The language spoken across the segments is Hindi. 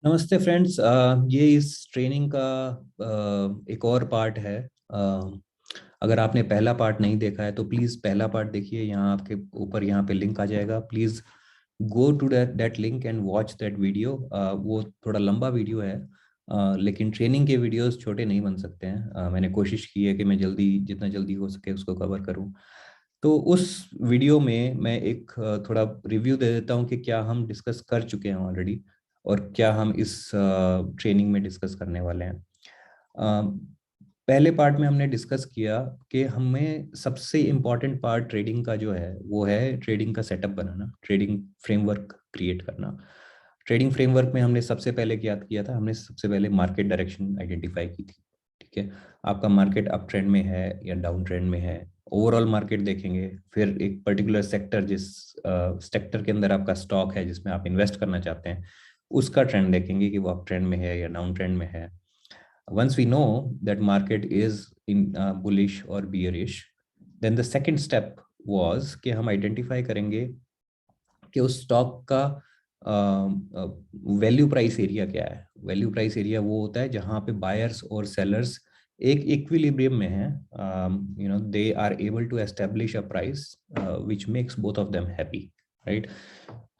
नमस्ते फ्रेंड्स। ये इस ट्रेनिंग का एक और पार्ट है। अगर आपने पहला पार्ट नहीं देखा है तो प्लीज़ पहला पार्ट देखिए। यहाँ आपके ऊपर यहाँ पे लिंक आ जाएगा। Please go to that link and watch that video. वो थोड़ा लंबा वीडियो है, लेकिन ट्रेनिंग के वीडियोस छोटे नहीं बन सकते हैं। मैंने कोशिश की है कि मैं जल्दी जितना जल्दी हो सके उसको कवर करूँ। तो उस वीडियो में मैं एक थोड़ा रिव्यू दे देता हूँ कि क्या हम डिस्कस कर चुके हैं ऑलरेडी और क्या हम इस ट्रेनिंग में डिस्कस करने वाले हैं। पहले पार्ट में हमने डिस्कस किया कि हमें सबसे इम्पॉर्टेंट पार्ट ट्रेडिंग का जो है वो है ट्रेडिंग का सेटअप बनाना, ट्रेडिंग फ्रेमवर्क क्रिएट करना। ट्रेडिंग फ्रेमवर्क में हमने सबसे पहले क्या किया था, हमने सबसे पहले मार्केट डायरेक्शन आइडेंटिफाई की थी। ठीक है, आपका मार्केट अप ट्रेंड में है या डाउन ट्रेंड में है, ओवरऑल मार्केट देखेंगे। फिर एक पर्टिकुलर सेक्टर, जिस सेक्टर के अंदर आपका स्टॉक है जिसमें आप इन्वेस्ट करना चाहते हैं, उसका ट्रेंड देखेंगे कि वो अप ट्रेंड में है या डाउन ट्रेंड में है। Once we know that market is in bullish or bearish, then the second step was कि हम आइडेंटिफाई करेंगे कि उस स्टॉक का वैल्यू प्राइस एरिया क्या है। वैल्यू प्राइस एरिया वो होता है जहां पे बायर्स और सेलर्स एक इक्विलिब्रियम में है। They are able to establish a price which makes both of them happy, right.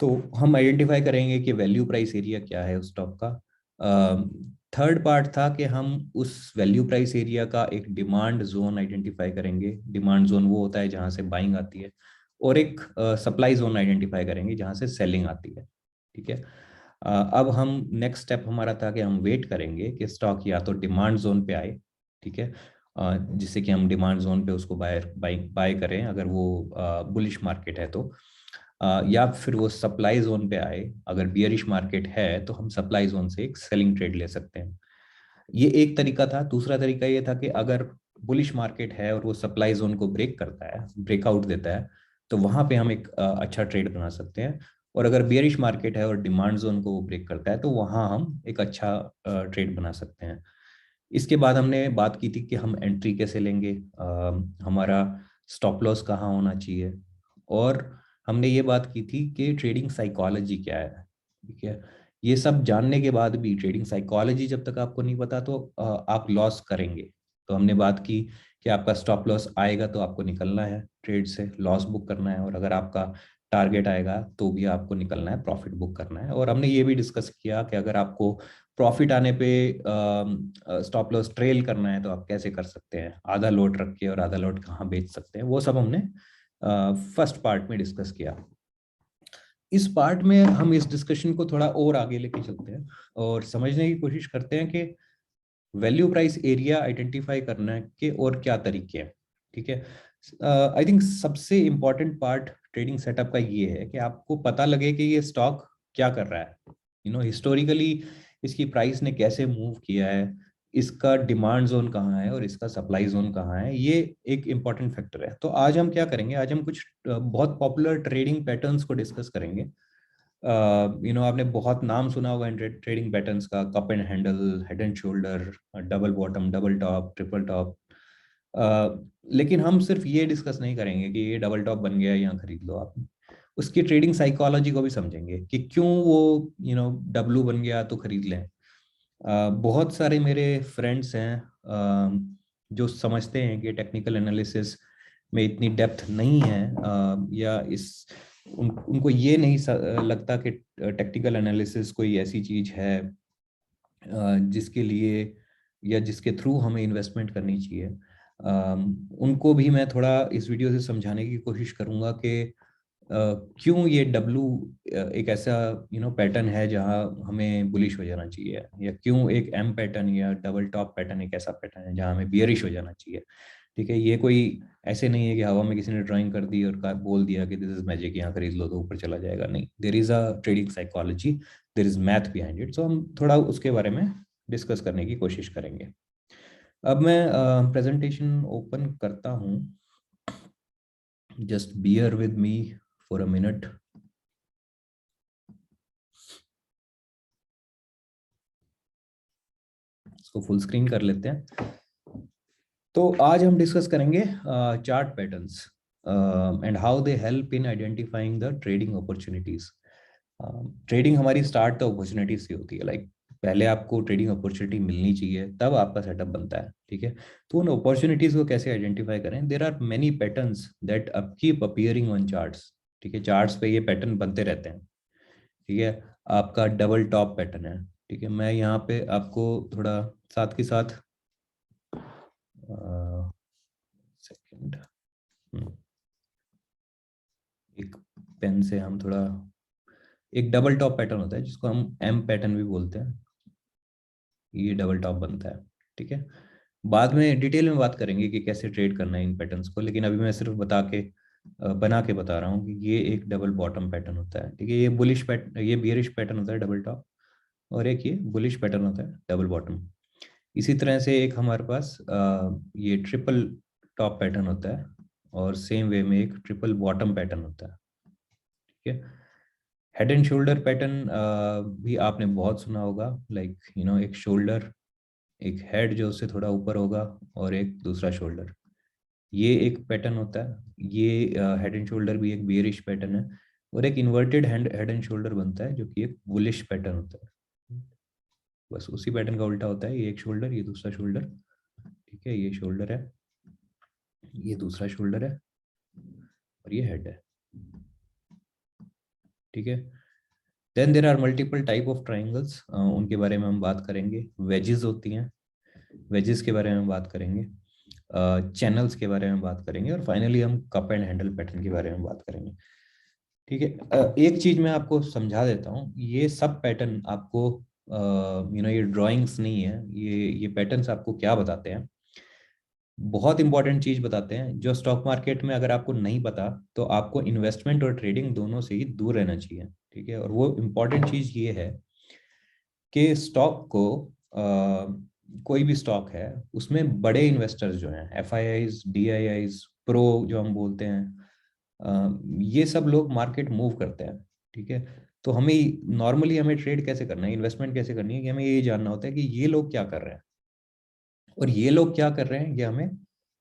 तो हम आइडेंटिफाई करेंगे कि वैल्यू प्राइस एरिया क्या है उस स्टॉक का। थर्ड पार्ट था कि हम उस वैल्यू प्राइस एरिया का एक डिमांड जोन आइडेंटिफाई करेंगे। डिमांड जोन वो होता है जहां से बाइंग आती है, और एक सप्लाई जोन आइडेंटिफाई करेंगे जहां से सेलिंग आती है। ठीक है। अब हम नेक्स्ट स्टेप हमारा था कि हम वेट करेंगे कि स्टॉक या तो डिमांड जोन पे आए, ठीक है, जिससे कि हम डिमांड जोन पे उसको बाय करें अगर वो बुलिश मार्केट है तो, या फिर वो सप्लाई जोन पे आए। अगर बियरिश मार्केट है तो हम सप्लाई जोन से एक सेलिंग ट्रेड ले सकते हैं। ये एक तरीका था। दूसरा तरीका ये था कि अगर बुलिश मार्केट है और वो सप्लाई जोन को ब्रेक करता है, ब्रेकआउट देता है, तो वहां पे हम एक अच्छा ट्रेड बना सकते हैं। और अगर बियरिश मार्केट है और डिमांड जोन को वो ब्रेक करता है तो वहां हम एक अच्छा ट्रेड बना सकते हैं। इसके बाद हमने बात की थी कि हम एंट्री कैसे लेंगे, हमारा स्टॉप लॉस कहाँ होना चाहिए, और हमने ये बात की थी कि ट्रेडिंग साइकोलॉजी क्या है। ठीक है, ये सब जानने के बाद भी ट्रेडिंग साइकोलॉजी जब तक आपको नहीं पता तो आप लॉस करेंगे। तो हमने बात की कि आपका स्टॉप लॉस आएगा तो आपको निकलना है ट्रेड से, लॉस बुक करना है, और अगर आपका टारगेट आएगा तो भी आपको निकलना है, प्रॉफिट बुक करना है। और हमने ये भी डिस्कस किया कि अगर आपको प्रॉफिट आने पे स्टॉप लॉस ट्रेल करना है तो आप कैसे कर सकते हैं, आधा लोट रख के, और आधा लोट कहाँ बेच सकते हैं, वो सब हमने फर्स्ट पार्ट में डिस्कस किया। इस पार्ट में हम इस डिस्कशन को थोड़ा और आगे लेके चलते हैं और समझने की कोशिश करते हैं कि वैल्यू प्राइस एरिया आइडेंटिफाई करने के और क्या तरीके हैं। ठीक है, आई थिंक सबसे इंपॉर्टेंट पार्ट ट्रेडिंग सेटअप का ये है कि आपको पता लगे कि ये स्टॉक क्या कर रहा है। हिस्टोरिकली इसकी प्राइस ने कैसे मूव किया है, इसका डिमांड जोन कहाँ है और इसका सप्लाई जोन कहाँ है, ये एक इम्पॉर्टेंट फैक्टर है। तो आज हम क्या करेंगे, आज हम कुछ बहुत पॉपुलर ट्रेडिंग पैटर्न्स को डिस्कस करेंगे। आपने बहुत नाम सुना होगा इन ट्रेडिंग पैटर्न्स का, cup and handle, head and shoulder, double bottom, double top, triple top. लेकिन हम सिर्फ ये डिस्कस नहीं करेंगे कि ये डबल टॉप बन गया यहाँ खरीद लो आप। उसकी ट्रेडिंग साइकोलॉजी को भी समझेंगे कि क्यों वो डब्लू बन गया तो खरीद लें। बहुत सारे मेरे फ्रेंड्स हैं जो समझते हैं कि टेक्निकल एनालिसिस में इतनी डेप्थ नहीं है, या उनको ये नहीं लगता कि टेक्निकल एनालिसिस कोई ऐसी चीज है जिसके लिए या जिसके थ्रू हमें इन्वेस्टमेंट करनी चाहिए। उनको भी मैं थोड़ा इस वीडियो से समझाने की कोशिश करूंगा कि क्यों ये डब्लू एक ऐसा पैटर्न है जहां हमें बुलिश हो जाना चाहिए, या क्यों एक एम पैटर्न या डबल टॉप पैटर्न एक ऐसा पैटर्न है जहां हमें बियरिश हो जाना चाहिए। ठीक है, ये कोई ऐसे नहीं है कि हवा में किसी ने ड्राइंग कर दी और बोल दिया कि दिस इज मैजिक, यहाँ खरीद लो तो ऊपर चला जाएगा। नहीं, there is a trading psychology, there is math behind it. So हम थोड़ा उसके बारे में डिस्कस करने की कोशिश करेंगे। अब मैं प्रेजेंटेशन ओपन करता हूँ, just bear with me for a minute. इसको फुल स्क्रीन कर लेते हैं। तो आज हम डिस्कस करेंगे chart patterns and how they help in identifying the trading opportunities. Trading हमारी स्टार्ट तो अपॉर्चुनिटीज से होती है, लाइक पहले आपको ट्रेडिंग अपॉर्चुनिटी मिलनी चाहिए, तब आपका सेटअप बनता है, ठीक है। तो उन अपॉर्चुनिटीज को कैसे आइडेंटिफाई करें? There are many patterns that up keep appearing on charts, ठीक है। चार्ट्स पे ये पैटर्न बनते रहते हैं, ठीक है। आपका डबल टॉप पैटर्न है, ठीक है। मैं यहाँ पे आपको थोड़ा साथ के साथ सेकंड, एक पेन से हम थोड़ा, एक डबल टॉप पैटर्न होता है जिसको हम एम पैटर्न भी बोलते हैं, ये डबल टॉप बनता है, ठीक है। बाद में डिटेल में बात करेंगे कि कैसे ट्रेड करना है इन पैटर्न्स को, लेकिन अभी मैं सिर्फ बना के बता रहा हूँ कि ये एक डबल बॉटम पैटर्न होता है, ठीक है। ये बुलिश पैटर्न, ये बियरिश पैटर्न होता है डबल टॉप, और एक ये बुलिश पैटर्न होता है डबल बॉटम। इसी तरह से एक हमारे पास ये ट्रिपल टॉप पैटर्न होता है, और सेम वे में एक ट्रिपल बॉटम पैटर्न होता है, ठीक है। हेड एंड शोल्डर पैटर्न भी आपने बहुत सुना होगा, लाइक एक शोल्डर, एक हेड जो उससे थोड़ा ऊपर होगा, और एक दूसरा शोल्डर, ये एक पैटर्न होता है। ये हेड एंड शोल्डर भी एक बियरिश पैटर्न है, और एक इन्वर्टेड हेड एंड शोल्डर बनता है जो कि एक बुलिश पैटर्न होता है। बस उसी पैटर्न का उल्टा होता है, ये एक शोल्डर, ये दूसरा शोल्डर, ठीक है। ये शोल्डर है, ये दूसरा शोल्डर है, और ये हेड है, ठीक है। Then there are multiple type of triangles, उनके बारे में हम बात करेंगे। वेजेस होती हैं, वेजेस के बारे में बात करेंगे, चैनल्स के बारे में बात करेंगे, और फाइनली हम कप एंड हैंडल पैटर्न के बारे में बात करेंगे, ठीक है। एक चीज मैं आपको समझा देता हूँ, ये सब पैटर्न आपको ये ड्राइंग्स नहीं है, ये पैटर्न्स आपको क्या बताते हैं, बहुत इंपॉर्टेंट चीज बताते हैं जो स्टॉक मार्केट में अगर आपको नहीं पता तो आपको इन्वेस्टमेंट और ट्रेडिंग दोनों से ही दूर रहना चाहिए, ठीक है। और वो इम्पॉर्टेंट चीज ये है कि स्टॉक को कोई भी स्टॉक है उसमें बड़े इन्वेस्टर्स जो हैं, FIIs, DIIs, प्रो जो हम बोलते हैं, ये सब लोग मार्केट मूव करते हैं, ठीक है। तो हमें नॉर्मली हमें ट्रेड कैसे करना है, इन्वेस्टमेंट कैसे करनी है, कि हमें ये जानना होता है कि ये लोग क्या कर रहे हैं, और ये लोग क्या कर रहे हैं ये हमें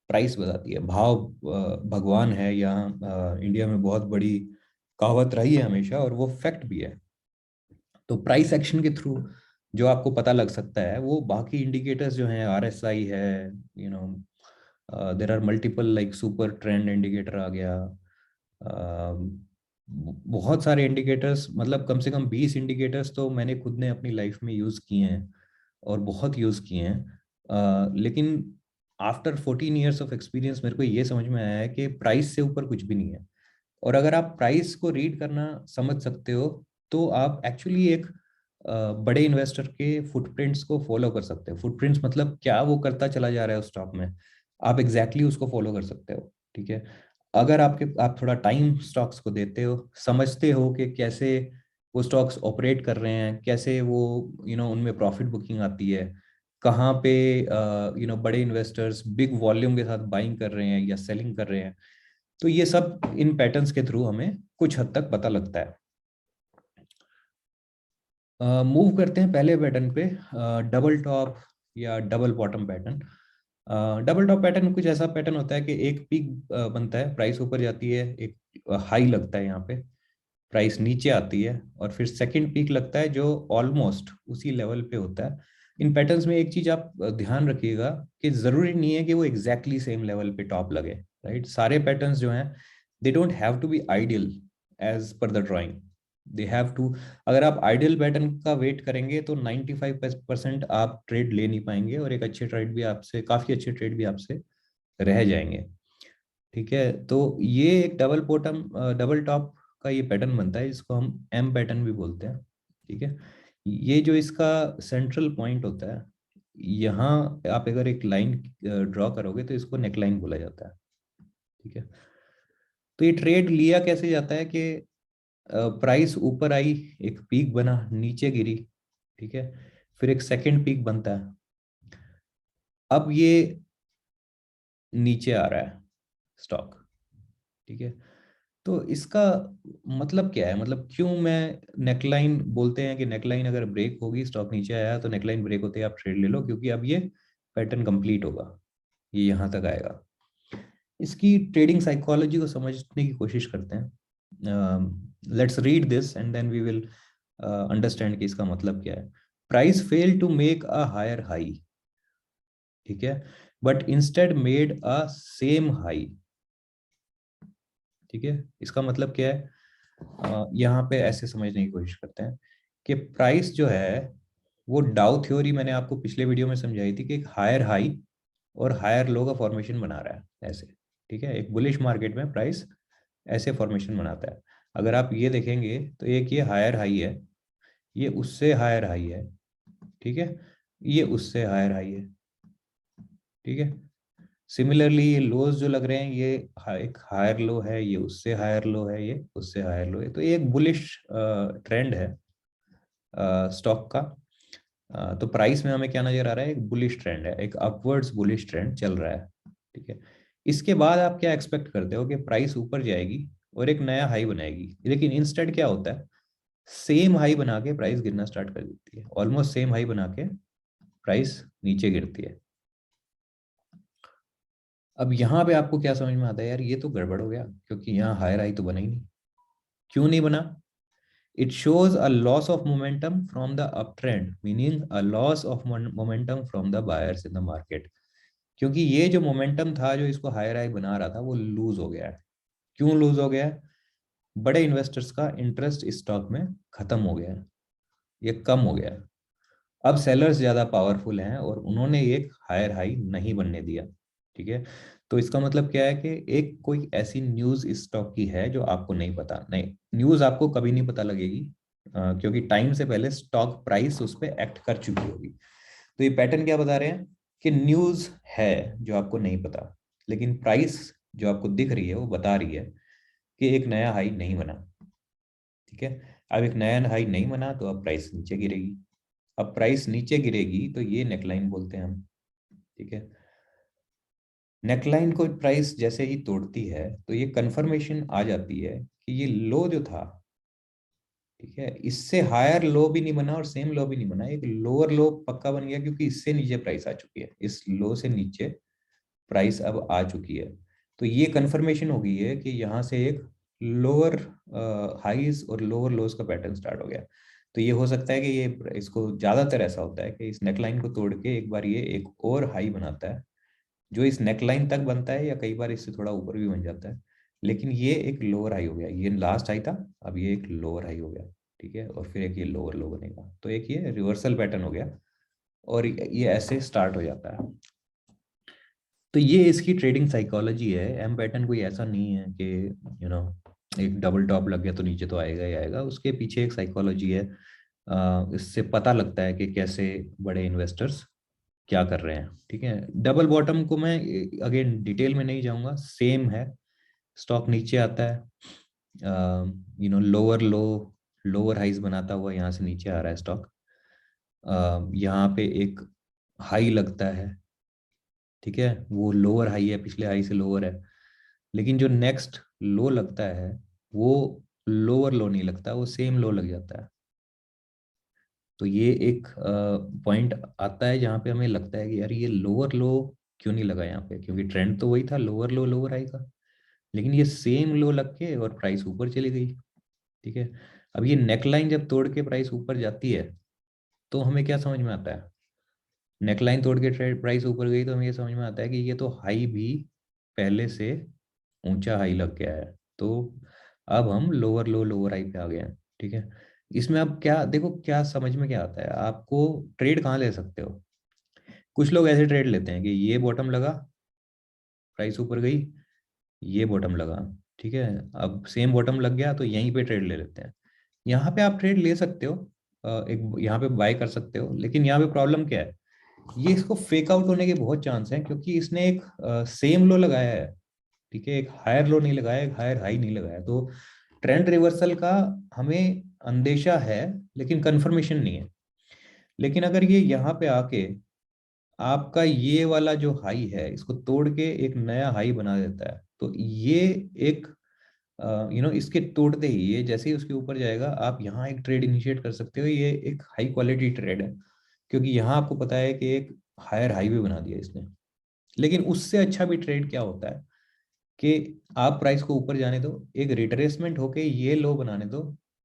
प्राइस बताती है। भाव भगवान है, यहाँ इंडिया में बहुत बड़ी कहावत रही है हमेशा, और वो फैक्ट भी है। तो प्राइस एक्शन के थ्रू जो आपको पता लग सकता है, वो बाकी इंडिकेटर्स जो हैं, RSI है, you know there are multiple, like super trend indicator आ गया, बहुत सारे इंडिकेटर्स, मतलब कम से कम 20 इंडिकेटर्स तो मैंने खुद ने अपनी लाइफ में यूज़ किए हैं, और बहुत यूज़ किए हैं। लेकिन आफ्टर 14 ईयर्स ऑफ एक्सपीरियंस मेरे को ये समझ में आया है कि प्राइस से ऊपर कुछ भी नहीं है। और अगर आप प्राइस को रीड करना समझ सकते हो, तो आप एक्चुअली एक बड़े इन्वेस्टर के फुटप्रिंट्स को फॉलो कर सकते हो। फुटप्रिंट्स मतलब क्या वो करता चला जा रहा है उस स्टॉक में, आप एग्जैक्टली उसको फॉलो कर सकते हो, ठीक है। अगर आप थोड़ा टाइम स्टॉक्स को देते हो, समझते हो कि कैसे वो स्टॉक्स ऑपरेट कर रहे हैं, कैसे वो उनमें प्रॉफिट बुकिंग आती है, कहाँ पे बड़े इन्वेस्टर्स बिग वॉल्यूम के साथ बाइंग कर रहे हैं या सेलिंग कर रहे हैं, तो ये सब इन पैटर्न्स के थ्रू हमें कुछ हद तक पता लगता है। मूव करते हैं पहले पैटर्न पे, डबल टॉप या double bottom pattern. Double top pattern कुछ ऐसा पैटर्न होता है कि एक पीक बनता है, प्राइस ऊपर जाती है, एक हाई लगता है यहाँ पे, प्राइस नीचे आती है, और फिर सेकंड पीक लगता है जो ऑलमोस्ट उसी लेवल पे होता है। इन पैटर्न्स में एक चीज आप ध्यान रखिएगा कि जरूरी नहीं है कि वो एग्जैक्टली सेम लेवल पे टॉप लगे, राइट। सारे पैटर्न्स जो हैं, they don't have to be ideal as per the drawing, they have to, अगर आप आइडियल पैटर्न का वेट करेंगे तो 95% आप ट्रेड ले नहीं पाएंगे, और एक अच्छे ट्रेड भी आपसे, काफी अच्छे ट्रेड भी आपसे रह जाएंगे, ठीक है। तो ये एक डबल बॉटम डबल टॉप का ये पैटर्न बनता है, जिसको हम एम पैटर्न भी बोलते हैं, ठीक है। ये जो इसका सेंट्रल पॉइंट होता है, यहाँ आप अगर एक लाइन ड्रॉ करोगे तो इसको नेक लाइन बोला जाता है, ठीक है। तो ये ट्रेड लिया कैसे जाता है कि प्राइस ऊपर आई, एक पीक बना, नीचे गिरी, ठीक है, फिर एक सेकंड पीक बनता है, अब ये नीचे आ रहा है स्टॉक, ठीक है। तो इसका मतलब क्या है, मतलब क्यों मैं नेकलाइन, बोलते हैं कि नेकलाइन अगर ब्रेक होगी, स्टॉक नीचे आया तो नेकलाइन ब्रेक होते ही आप ट्रेड ले लो, क्योंकि अब ये पैटर्न कंप्लीट होगा, ये यहाँ तक आएगा। इसकी ट्रेडिंग साइकोलॉजी को समझने की कोशिश करते हैं। Let's read this and then we will understand कि इसका मतलब क्या है। Price fail to make a higher high, ठीक है, but instead made a same high. ठीक है, इसका मतलब क्या है? यहाँ पे ऐसे समझने की कोशिश करते हैं कि प्राइस जो है वो डाउ थ्योरी मैंने आपको पिछले वीडियो में समझाई थी कि एक हायर हाई और हायर लो का फॉर्मेशन बना रहा है ऐसे। ठीक है, एक बुलिश मार्केट में प्राइस ऐसे फॉर्मेशन बनाता है। अगर आप ये देखेंगे तो एक ये हायर हाई है, ये उससे हायर हाई है, ठीक है, ये उससे हायर हाई है, ठीक है। सिमिलरली ये लोज जो लग रहे हैं ये एक हायर लो है, ये उससे हायर लो है, ये उससे हायर लो है। तो ये एक बुलिश ट्रेंड है स्टॉक का। तो प्राइस में हमें क्या नजर आ रहा है? एक बुलिश ट्रेंड है, एक अपवर्ड्स बुलिश ट्रेंड चल रहा है। ठीक है, इसके बाद आप क्या एक्सपेक्ट करते हो कि प्राइस ऊपर जाएगी और एक नया हाई बनाएगी, लेकिन इंस्टेड क्या होता है? सेम हाई बना के प्राइस गिरना स्टार्ट कर देती है, ऑलमोस्ट सेम हाई बना के प्राइस नीचे गिरती है। अब यहाँ पे आपको क्या समझ में आता है? यार ये तो गड़बड़ हो गया, क्योंकि यहाँ हायर हाई तो बना ही नहीं। क्यों नहीं बना? It shows a loss of momentum from the up trend, meaning a loss of momentum from the buyers in the market. क्योंकि ये जो मोमेंटम था जो इसको हायर हाई बना रहा था वो लूज हो गया है। क्यों लूज हो गया है? बड़े इन्वेस्टर्स का इंटरेस्ट इस स्टॉक में खत्म हो गया है, ये कम हो गया है। अब सेलर्स ज्यादा पावरफुल हैं और उन्होंने एक हायर हाई नहीं बनने दिया। ठीक है, तो इसका मतलब क्या है कि एक कोई ऐसी न्यूज इस स्टॉक की है जो आपको नहीं पता। नहीं, न्यूज आपको कभी नहीं पता लगेगी, क्योंकि टाइम से पहले स्टॉक प्राइस उस पर एक्ट कर चुकी होगी। तो ये पैटर्न क्या बता रहे हैं? कि न्यूज है जो आपको नहीं पता, लेकिन प्राइस जो आपको दिख रही है वो बता रही है कि एक नया हाई नहीं बना। ठीक है, अब एक नया हाई नहीं बना तो अब प्राइस नीचे गिरेगी। अब प्राइस नीचे गिरेगी तो ये नेकलाइन बोलते हैं हम। ठीक है, नेकलाइन को प्राइस जैसे ही तोड़ती है तो ये कंफर्मेशन आ जाती है कि ये लो जो था, ठीक है, इससे हायर लो भी नहीं बना और सेम लो भी नहीं बना, एक लोअर लो पक्का बन गया, क्योंकि इससे नीचे प्राइस आ चुकी है, इस लो से नीचे प्राइस अब आ चुकी है। तो ये कंफर्मेशन हो गई है कि यहाँ से एक लोअर हाईज और लोअर लोज का पैटर्न स्टार्ट हो गया। तो ये हो सकता है कि ये इसको ज्यादातर ऐसा होता है कि इस नेकलाइन को तोड़ के एक बार ये एक और हाई बनाता है, जो इस नेकलाइन तक बनता है, या कई बार इससे थोड़ा ऊपर भी बन जाता है। लेकिन ये एक लोअर हाई हो गया, ये लास्ट हाई था, अब ये एक लोअर हाई हो गया। ठीक है, और फिर एक ये लोअर लो बनेगा, तो एक ये रिवर्सल पैटर्न हो गया और ये ऐसे स्टार्ट हो जाता है। तो ये इसकी ट्रेडिंग साइकोलॉजी है। एम पैटर्न कोई ऐसा नहीं है कि एक डबल टॉप लग गया तो नीचे तो आएगा ही आएगा, उसके पीछे एक साइकोलॉजी है। इससे पता लगता है कि कैसे बड़े इन्वेस्टर्स क्या कर रहे हैं। ठीक है, डबल बॉटम को मैं अगेन डिटेल में नहीं जाऊंगा, सेम है। स्टॉक नीचे आता है, लोअर लो लोअर हाइज बनाता हुआ यहाँ से नीचे आ रहा है स्टॉक। यहाँ पे एक हाई लगता है, ठीक है, वो लोअर हाई है, पिछले हाई से लोअर है। लेकिन जो नेक्स्ट लो लगता है वो लोअर लो नहीं लगता, वो सेम लो लग जाता है। तो ये एक पॉइंट आता है जहाँ पे हमें लगता है कि यार ये लोअर लो क्यों नहीं लगा यहाँ पे, क्योंकि ट्रेंड तो वही था लोअर लो लोअर हाई का। लेकिन ये सेम लो लग के और प्राइस ऊपर चली गई। ठीक है, अब ये नेकलाइन जब तोड़ के प्राइस ऊपर जाती है तो हमें क्या समझ में आता है? नेकलाइन तोड़ के ट्रेड प्राइस ऊपर गई तो हमें ये समझ में आता है कि ये तो हाई भी पहले से ऊंचा हाई लग गया है। तो अब हम लोअर लो लोअर हाई पे आ गए हैं। ठीक है, इसमें अब क्या देखो, क्या समझ में क्या आता है आपको? ट्रेड कहाँ ले सकते हो? कुछ लोग ऐसे ट्रेड लेते हैं कि ये बॉटम लगा, प्राइस ऊपर गई, ये बॉटम लगा, ठीक है, अब सेम बॉटम लग गया तो यहीं पे ट्रेड ले लेते हैं। यहाँ पे आप ट्रेड ले सकते हो, एक यहाँ पे बाय कर सकते हो, लेकिन यहाँ पे प्रॉब्लम क्या है? ये इसको फेक आउट होने के बहुत चांस हैं, क्योंकि इसने एक सेम लो लगाया है। ठीक है, एक हायर लो नहीं लगाया, एक हायर हाई नहीं लगाया, तो ट्रेंड रिवर्सल का हमें अंदेशा है लेकिन कंफर्मेशन नहीं है। लेकिन अगर ये यहाँ पे आके आपका ये वाला जो हाई है इसको तोड़ के एक नया हाई बना देता है, तो ये एक इसके तोड़ते ही ये जैसे ही उसके ऊपर जाएगा आप यहाँ एक ट्रेड इनिशिएट कर सकते हो। ये एक हाई क्वालिटी ट्रेड है, क्योंकि यहाँ आपको पता है कि एक हायर हाई भी बना दिया इसने। लेकिन उससे अच्छा भी ट्रेड क्या होता है कि आप प्राइस को ऊपर जाने दो, एक रिट्रेसमेंट होके ये लो बनाने दो,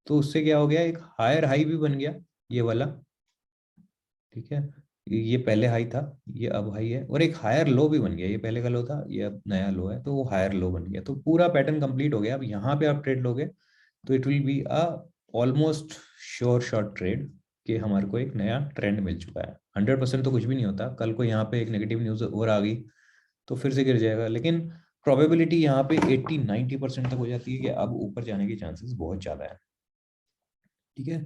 तो उससे क्या हो गया, एक हायर हाई भी बन गया ये वाला, ठीक है, ये पहले हाई था, ये अब हाई है, और एक हायर लो भी बन गया, ये पहले का लो था, ये अब नया लो है, तो वो हायर लो बन गया, तो पूरा पैटर्न कंप्लीट हो गया। अब यहाँ पे आप ट्रेड लोगे तो it will be a almost sure short trade कि हमारे को एक नया ट्रेंड मिल चुका है। 100% तो कुछ भी नहीं होता, कल को यहाँ पे एक नेगेटिव न्यूज और आ गई तो फिर से गिर जाएगा, लेकिन प्रोबेबिलिटी यहाँ पे 80-90% तक हो जाती है कि अब ऊपर जाने के चांसेस बहुत ज्यादा है। ठीक है,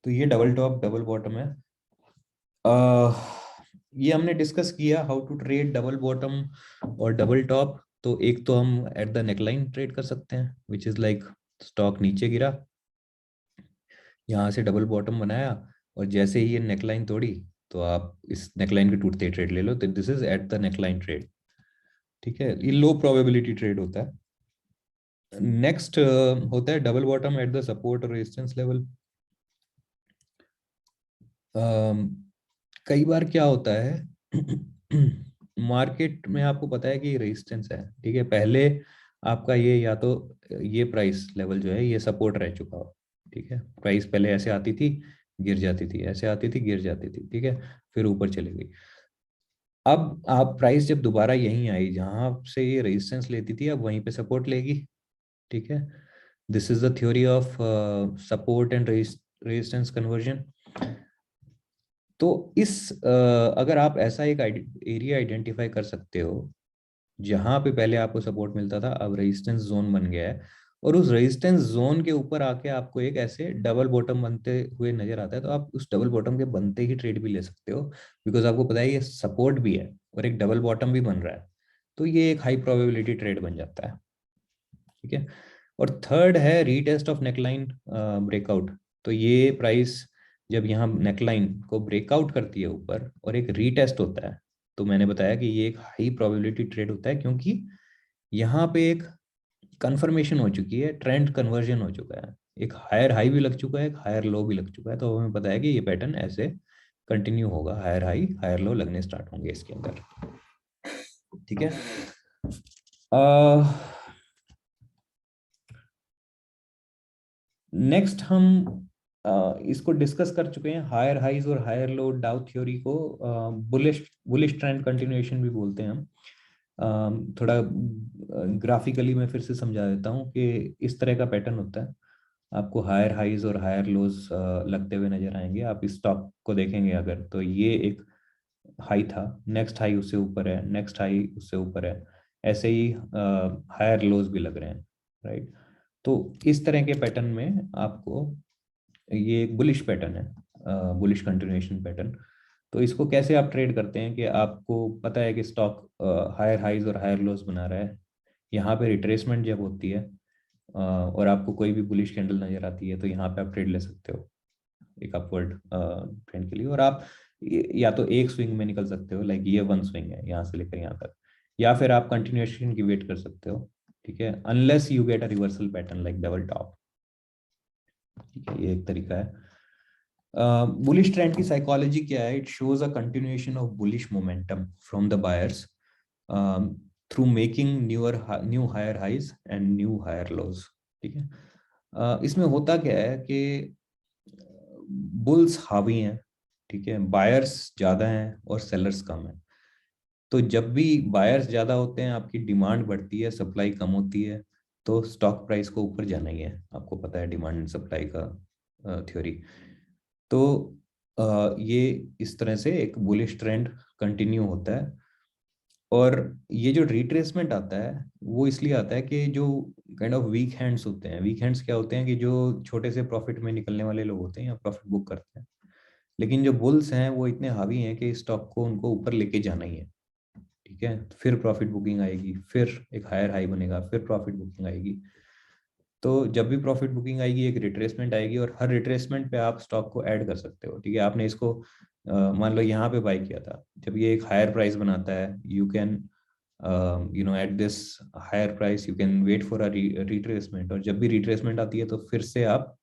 तो ये डबल टॉप डबल बॉटम है। ये हमने डिस्कस किया how to trade double bottom और डबल टॉप। तो एक तो हम एट द नेकलाइन ट्रेड कर सकते हैं, विच इज लाइक स्टॉक नीचे गिरा, यहाँ से डबल बॉटम बनाया, और जैसे ही ये नेकलाइन तोड़ी तो आप इस नेकलाइन के टूटते ट्रेड ले लो, तो this is at the neckline trade. ठीक है, ये लो प्रोबेबिलिटी ट्रेड होता है। नेक्स्ट होता है double bottom at the support और रेजिस्टेंस लेवल। कई बार क्या होता है मार्केट में आपको पता है कि रेजिस्टेंस है, ठीक है, पहले आपका ये या तो ये प्राइस लेवल जो है ये सपोर्ट रह चुका हो। ठीक है, प्राइस पहले ऐसे आती थी, गिर जाती थी, ऐसे आती थी, गिर जाती थी, ठीक है, फिर ऊपर चली गई। अब आप प्राइस जब दोबारा यहीं आई जहां से ये रेजिस्टेंस लेती थी, अब वहीं पे सपोर्ट लेगी। ठीक है, this is the theory of support and resistance conversion. तो अगर आप ऐसा एक एरिया आइडेंटिफाई कर सकते हो जहां पे पहले आपको सपोर्ट मिलता था, अब रेजिस्टेंस जोन बन गया है, और उस रेजिस्टेंस जोन के ऊपर आके आपको एक ऐसे डबल बॉटम बनते हुए नजर आता है, तो आप उस डबल बॉटम के बनते ही ट्रेड भी ले सकते हो, बिकॉज आपको पता है ये सपोर्ट भी है और एक डबल बॉटम भी बन रहा है, तो ये एक हाई प्रोबेबिलिटी ट्रेड बन जाता है। ठीक है, और थर्ड है रीटेस्ट ऑफ नेकलाइन ब्रेकआउट। तो ये प्राइस जब यहाँ नेकलाइन को ब्रेकआउट करती है ऊपर और एक रीटेस्ट होता है, तो मैंने बताया कि ये एक हाई प्रोबेबिलिटी ट्रेड होता है, क्योंकि यहाँ पे एक कंफर्मेशन हो चुकी है, ट्रेंड कन्वर्जन हो चुका है, एक हायर हाई भी लग चुका है, एक हायर लो भी लग चुका है, तो हमें पता है कि ये पैटर्न ऐसे कंटिन्यू होगा, हायर हाई हायर लो लगने स्टार्ट होंगे इसके अंदर। ठीक है, नेक्स्ट हम इसको डिस्कस कर चुके हैं, हायर हाइज और हायर लो डाउ थ्योरी को बुलिश बुलिश ट्रेंड कंटिन्यूएशन भी बोलते हैं हम। थोड़ा ग्राफिकली मैं फिर से समझा देता हूँ कि इस तरह का पैटर्न होता है, आपको हायर हाइज और हायर लोज लगते हुए नजर आएंगे। आप इस स्टॉक को देखेंगे अगर, तो ये एक हाई था, नेक्स्ट हाई उससे ऊपर है, नेक्स्ट हाई उससे ऊपर है, ऐसे ही हायर लोज भी लग रहे हैं, राइट। तो इस तरह के पैटर्न में आपको, ये एक बुलिश पैटर्न है, बुलिश कंटिन्यूएशन पैटर्न। तो इसको कैसे आप ट्रेड करते हैं कि आपको पता है कि स्टॉक हायर हाइज और हायर लोज बना रहा है, यहाँ पे रिट्रेसमेंट जब होती है और आपको कोई भी बुलिश कैंडल नजर आती है, तो यहाँ पे आप ट्रेड ले सकते हो एक अपवर्ड ट्रेंड के लिए, और आप या तो एक स्विंग में निकल सकते हो, लाइक ये वन स्विंग है यहाँ से लेकर यहाँ तक, या फिर आप कंटिन्यूएशन की वेट कर सकते हो। ठीक है, unless you get a reversal pattern like double top. ठीक है, ये एक तरीका है। बुलिश ट्रेंड की साइकोलॉजी क्या है? It shows a continuation of bullish momentum from the buyers through making new higher highs and new higher lows. ठीक है, इसमें होता क्या है कि बुल्स हावी हैं, ठीक है, बायर्स ज्यादा हैं और सेलर्स कम हैं। तो जब भी बायर्स ज्यादा होते हैं, आपकी डिमांड बढ़ती है, सप्लाई कम होती है, तो स्टॉक प्राइस को ऊपर जाना ही है, आपको पता है डिमांड एंड सप्लाई का थ्योरी। तो ये इस तरह से एक बुलिश ट्रेंड कंटिन्यू होता है। और ये जो रिट्रेसमेंट आता है वो इसलिए आता है कि जो काइंड ऑफ वीक हैंड्स होते हैं, वीक हैंड्स क्या होते हैं कि जो छोटे से प्रॉफिट में निकलने वाले लोग होते हैं या प्रॉफिट बुक करते हैं, लेकिन जो बुल्स हैं वो इतने हावी हैं कि स्टॉक को उनको ऊपर लेके जाना ही है। ठीक है, फिर प्रॉफिट बुकिंग आएगी, फिर एक हायर हाई बनेगा, फिर प्रॉफिट बुकिंग आएगी। तो जब भी प्रॉफिट बुकिंग आएगी एक रिट्रेसमेंट आएगी, और हर रिट्रेसमेंट पे आप स्टॉक को ऐड कर सकते हो। ठीक है, आपने इसको मान लो यहाँ पे बाय किया था, जब ये एक हायर प्राइस बनाता है, you can at this higher price you can wait for a retracement, और जब भी रिट्रेसमेंट आती है तो फिर से आप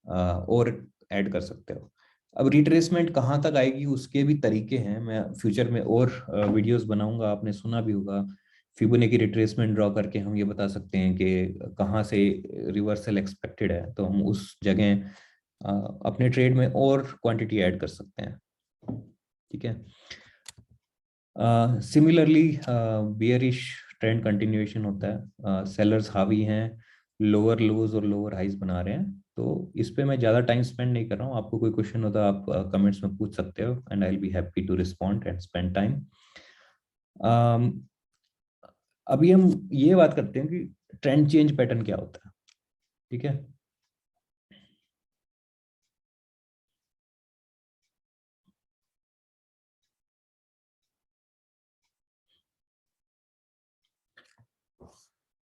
और ऐड कर सकते हो। अब रिट्रेसमेंट कहाँ तक आएगी उसके भी तरीके हैं, मैं फ्यूचर में और वीडियोस बनाऊंगा, आपने सुना भी होगा फिबोनाची रिट्रेसमेंट ड्रॉ करके हम ये बता सकते हैं कि कहाँ से रिवर्सल एक्सपेक्टेड है, तो हम उस जगह अपने ट्रेड में और क्वांटिटी ऐड कर सकते हैं। ठीक है। सिमिलरली बियरिश ट्रेंड कंटिन्यूएशन होता है, सेलर्स हावी हैं, लोअर लोज और लोअर हाइज बना रहे हैं। तो इस पे मैं ज़्यादा टाइम स्पेंड नहीं कर रहा हूँ, आपको कोई क्वेश्चन होता है आप कमेंट्स में पूछ सकते हो, and I will be happy to respond and spend time. अभी हम ये बात करते हैं कि ट्रेंड चेंज पैटर्न क्या होता है। ठीक है।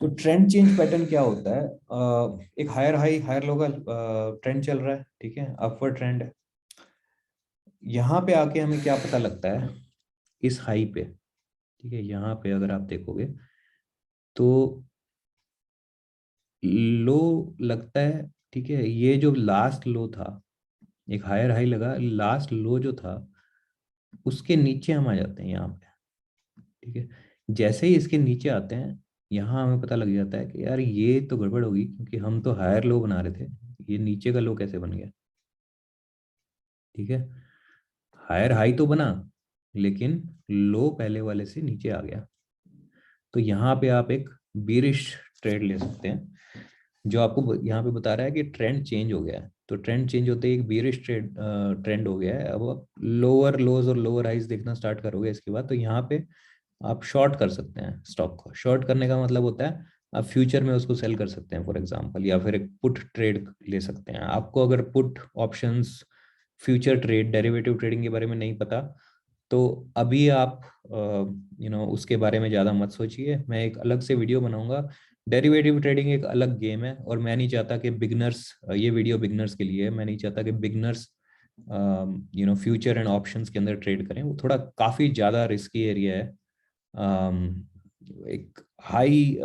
तो ट्रेंड चेंज पैटर्न क्या होता है, एक हायर हाई हायर लो का ट्रेंड चल रहा है, ठीक है, अपवर्ड ट्रेंड है। यहाँ पे आके हमें क्या पता लगता है, इस हाई पे, ठीक है, यहाँ पे अगर आप देखोगे तो लो लगता है, ठीक है, ये जो लास्ट लो था, एक हायर हाई लगा, लास्ट लो जो था उसके नीचे हम आ जाते हैं यहाँ पे। ठीक है। जैसे ही इसके नीचे आते हैं, यहाँ हमें पता लग जाता है कि यार ये तो गड़बड़ होगी, क्योंकि हम तो हायर लो बना रहे थे, ये नीचे का लो कैसे बन गया। ठीक है। हायर हाई तो बना, लेकिन लो पहले वाले से नीचे आ गया। तो यहाँ पे आप एक बीरिश ट्रेड ले सकते हैं, जो आपको यहाँ पे बता रहा है कि ट्रेंड चेंज हो गया है। तो ट्रेंड चेंज होते ही एक बीरिश ट्रेंड हो गया है। अब आप लोअर लोज और लोअर हाइज देखना स्टार्ट करोगे इसके बाद, तो यहाँ पे आप शॉर्ट कर सकते हैं स्टॉक को। शॉर्ट करने का मतलब होता है आप फ्यूचर में उसको सेल कर सकते हैं फॉर एग्जांपल, या फिर एक पुट ट्रेड ले सकते हैं। आपको अगर put options, future trade, derivative trading के बारे में नहीं पता, तो अभी आप उसके बारे में ज़्यादा मत सोचिए। मैं एक अलग से वीडियो बनाऊंगा। डेरिवेटिव ट्रेडिंग एक अलग गेम है, और मैं नहीं चाहता कि बिगनर्स, ये वीडियो बिगनर्स के लिए है, मैं नहीं चाहता कि बिगनर्स फ्यूचर एंड ऑप्शंस के अंदर ट्रेड करें। वो थोड़ा काफ़ी ज़्यादा रिस्की एरिया है। एक हाई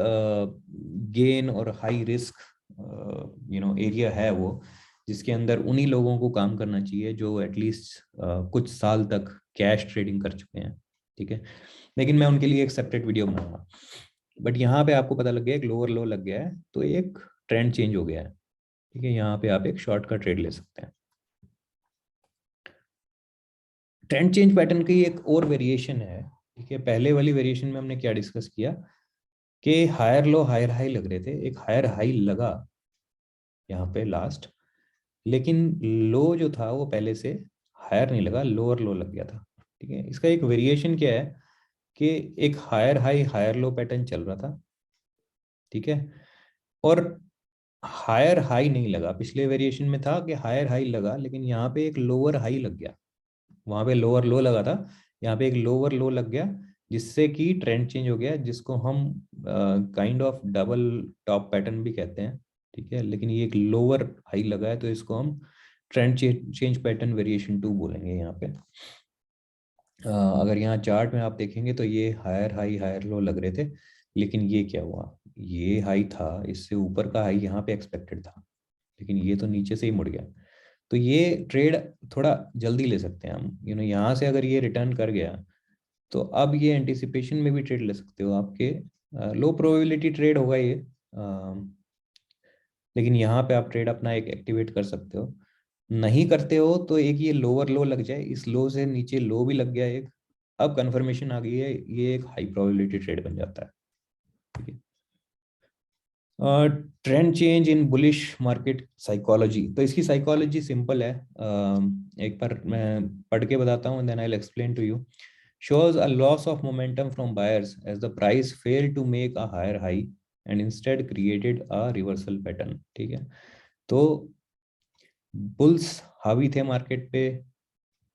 गेन और हाई रिस्क एरिया है वो, जिसके अंदर उन्हीं लोगों को काम करना चाहिए जो एटलीस्ट कुछ साल तक कैश ट्रेडिंग कर चुके हैं। ठीक है। लेकिन मैं उनके लिए एक सेपरेट वीडियो बनाऊंगा। बट यहाँ पे आपको पता लग गया, एक लोअर लो लग गया है, तो एक ट्रेंड चेंज हो गया है। ठीक है। यहाँ पे आप एक शॉर्ट का ट्रेड ले सकते हैं। ट्रेंड चेंज पैटर्न की एक और वेरिएशन है। ठीक है। पहले वाली वेरिएशन में हमने क्या डिस्कस किया कि हायर लो हायर हाई लग रहे थे, एक हायर हाई लगा यहाँ पे लास्ट, लेकिन लो जो था वो पहले से हायर नहीं लगा, लोअर लो लग गया था। ठीक है। इसका एक वेरिएशन क्या है कि एक higher high higher low pattern चल रहा था, ठीक है, और हायर हाई नहीं लगा। पिछले वेरिएशन में था कि हायर हाई लगा, लेकिन यहाँ पे एक लोअर हाई लग गया। वहां पे लोअर लो लगा था, यहाँ पे एक लोअर लो लग गया, जिससे कि ट्रेंड चेंज हो गया, जिसको हम kind of double top pattern भी कहते हैं। ठीक है। लेकिन ये एक लोअर हाई लगा है, तो इसको हम ट्रेंड चेंज पैटर्न वेरिएशन 2 बोलेंगे यहाँ पे। अगर यहाँ चार्ट में आप देखेंगे तो ये हायर हाई हायर लो लग रहे थे, लेकिन ये क्या हुआ, ये हाई था, इससे ऊपर का हाई यहाँ पे एक्सपेक्टेड था, लेकिन ये तो नीचे से ही मुड़ गया। तो ये ट्रेड थोड़ा जल्दी ले सकते हैं हम, यहाँ से अगर ये रिटर्न कर गया, तो अब ये एंटिसिपेशन में भी ट्रेड ले सकते हो आपके। लो प्रोबेबिलिटी ट्रेड होगा ये, लेकिन यहाँ पे आप ट्रेड अपना एक एक्टिवेट कर सकते हो। नहीं करते हो तो एक ये लोअर लो लग जाए, इस लो से नीचे लो भी लग गया एक, अब कंफर्मेशन आ गई है, ये एक हाई प्रोबेबिलिटी ट्रेड बन जाता है। ठीक है। Trend change in bullish market psychology, तो इसकी साइकोलॉजी सिंपल है। एक बार मैं पढ़ के बताता हूँ, then I will explain to you. Shows a loss of momentum from buyers as the price failed to make a higher high and instead created a reversal pattern। ठीक है। तो बुल्स हावी थे मार्केट पे,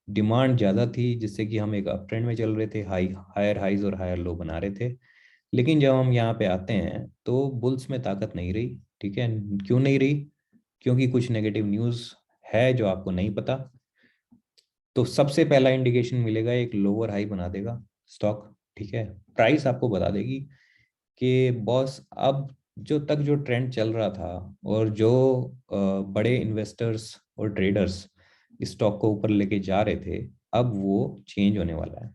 डिमांड ज़्यादा थी, जिससे कि हम एक अप ट्रेंड में चल रहे थे, हायर हाइज और हायर लो बना रहे थे। लेकिन जब हम यहाँ पे आते हैं तो बुल्स में ताकत नहीं रही। ठीक है। क्यों नहीं रही? क्योंकि कुछ नेगेटिव न्यूज़ है जो आपको नहीं पता। तो सबसे पहला इंडिकेशन मिलेगा, एक लोअर हाई बना देगा स्टॉक। ठीक है। प्राइस आपको बता देगी कि बॉस अब जो ट्रेंड चल रहा था, और जो बड़े इन्वेस्टर्स और ट्रेडर्स इस स्टॉक को ऊपर लेके जा रहे थे, अब वो चेंज होने वाला है।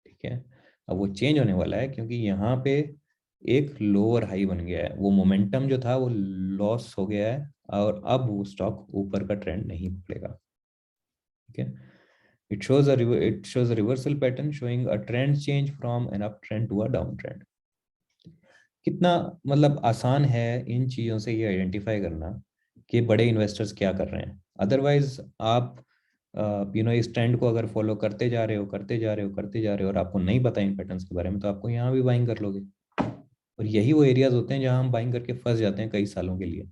ठीक है। अब वो चेंज होने वाला है क्योंकि यहाँ पे एक लोअर हाई बन गया है, वो मोमेंटम जो था वो लॉस हो गया है, और अब वो स्टॉक ऊपर का ट्रेंड नहीं पकड़ेगा। ठीक है। it shows a reversal pattern showing a trend change from an uptrend to a downtrend. कितना मतलब आसान है इन चीज़ों से ये आइडेंटिफाई करना कि बड़े इन्वेस्टर्स क्या कर रहे हैं। अदरवाइज आप इस ट्रेंड को अगर फॉलो करते जा रहे हो करते जा रहे हो करते जा रहे हो और आपको नहीं पता इन पैटर्न्स के बारे में, तो आपको यहाँ भी बाइंग कर लोगे। और यही वो एरियाज होते हैं जहाँ हम बाइंग करके फंस जाते हैं कई सालों के लिए,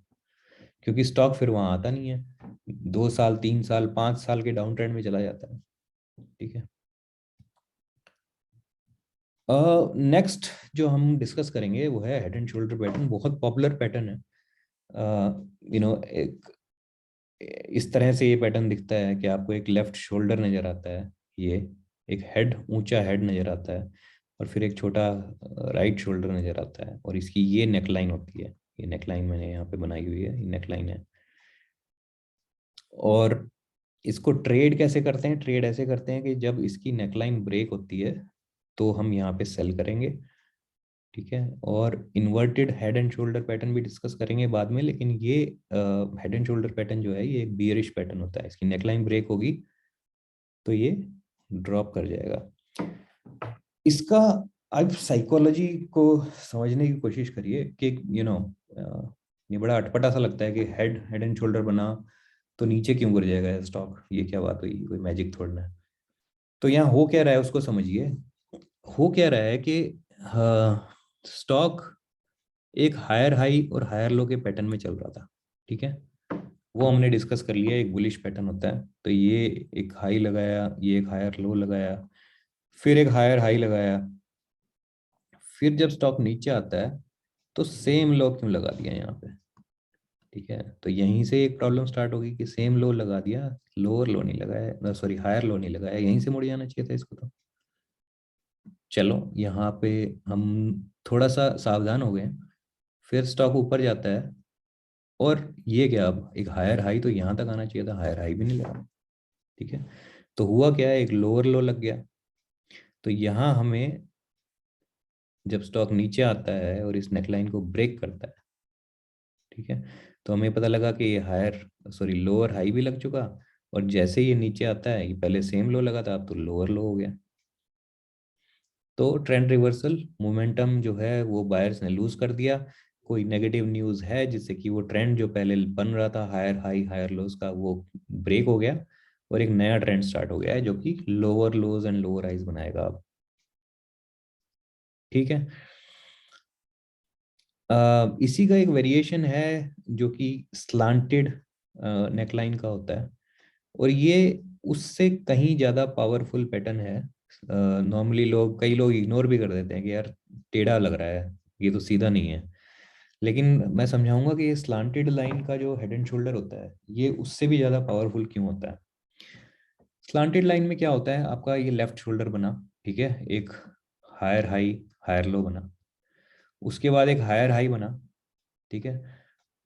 क्योंकि स्टॉक फिर वहाँ आता नहीं है, 2 साल 3 साल 5 साल के डाउन ट्रेंड में चला जाता है। ठीक है। नेक्स्ट जो हम डिस्कस करेंगे वो है हेड एंड शोल्डर पैटर्न। बहुत पॉपुलर पैटर्न है। एक इस तरह से ये पैटर्न दिखता है कि आपको एक लेफ्ट शोल्डर नजर आता है, ये एक हेड, ऊंचा हेड नजर आता है, और फिर एक छोटा राइट शोल्डर नजर आता है, और इसकी ये नेकलाइन होती है। ये नेकलाइन मैंने यहाँ पे बनाई हुई है, ये नेकलाइन है। और इसको ट्रेड कैसे करते हैं? ट्रेड ऐसे करते हैं कि जब इसकी नेकलाइन ब्रेक होती है तो हम यहाँ पे सेल करेंगे। ठीक है। और inverted head and shoulder pattern भी डिस्कस करेंगे बाद में, लेकिन ये हेड एंड शोल्डर पैटर्न जो है ये एक बियरिश पैटर्न होता है। इसकी नेकलाइन ब्रेक होगी तो ये ड्रॉप कर जाएगा। इसका आप साइकोलॉजी को समझने की कोशिश करिए कि ये बड़ा अटपटा सा लगता है कि हेड हेड एंड शोल्डर बना तो नीचे क्यों गिर जाएगा स्टॉक, ये क्या बात हुई, कोई मैजिक थोड़ा ना है। तो यहाँ हो क्या रहा है उसको समझिए। हो क्या रहा है कि स्टॉक एक हायर हाई और हायर लो के पैटर्न में चल रहा था। ठीक है। वो हमने डिस्कस कर लिया, एक बुलिश पैटर्न होता है। तो ये एक हाई लगाया, ये एक हायर लो लगाया, फिर एक हायर हाई लगाया, फिर जब स्टॉक नीचे आता है तो सेम लो क्यों लगा दिया यहाँ पे। ठीक है। तो यहीं से एक प्रॉब्लम स्टार्ट होगी कि सेम लो लगा दिया, लोअर लो नहीं लगाया, सॉरी हायर लो नहीं लगाया, यहीं से मुड़ जाना चाहिए था इसको। तो चलो यहाँ पे हम थोड़ा सा सावधान हो गए। फिर स्टॉक ऊपर जाता है, और ये क्या, अब एक हायर हाई तो यहाँ तक आना चाहिए था, हायर हाई भी नहीं लगा। ठीक है। तो हुआ क्या है, एक लोअर लो लग गया। तो यहाँ हमें जब स्टॉक नीचे आता है और इस नेकलाइन को ब्रेक करता है, ठीक है, तो हमें पता लगा कि ये हायर सॉरी लोअर हाई भी लग चुका, और जैसे ये नीचे आता है, ये पहले सेम लो लगा था, अब तो लोअर लो हो गया। तो ट्रेंड रिवर्सल मोमेंटम जो है वो बायर्स ने लूज कर दिया। कोई नेगेटिव न्यूज़ है जिससे कि वो ट्रेंड जो पहले बन रहा था हायर हाई हायर लोज का, वो ब्रेक हो गया, और एक नया ट्रेंड स्टार्ट हो गया है जो कि lower lows and lower highs बनाएगा अब। ठीक है। इसी का एक वेरिएशन है जो कि स्लांटेड नेकलाइन का होता है, और ये उससे कहीं ज़्यादा पावरफुल पैटर्न है। नॉर्मली कई लोग इग्नोर भी कर देते हैं कि यार टेढ़ा लग रहा है, ये तो सीधा नहीं है। लेकिन मैं समझाऊंगा कि ये स्लांटेड लाइन का जो हेड एंड शोल्डर होता है ये उससे भी ज़्यादा पावरफुल क्यों होता है। स्लांटेड लाइन में क्या होता है, आपका ये लेफ्ट शोल्डर बना, ठीक है, एक हायर हाई हायर लो बना, उसके बाद एक हायर हाई बना। ठीक है।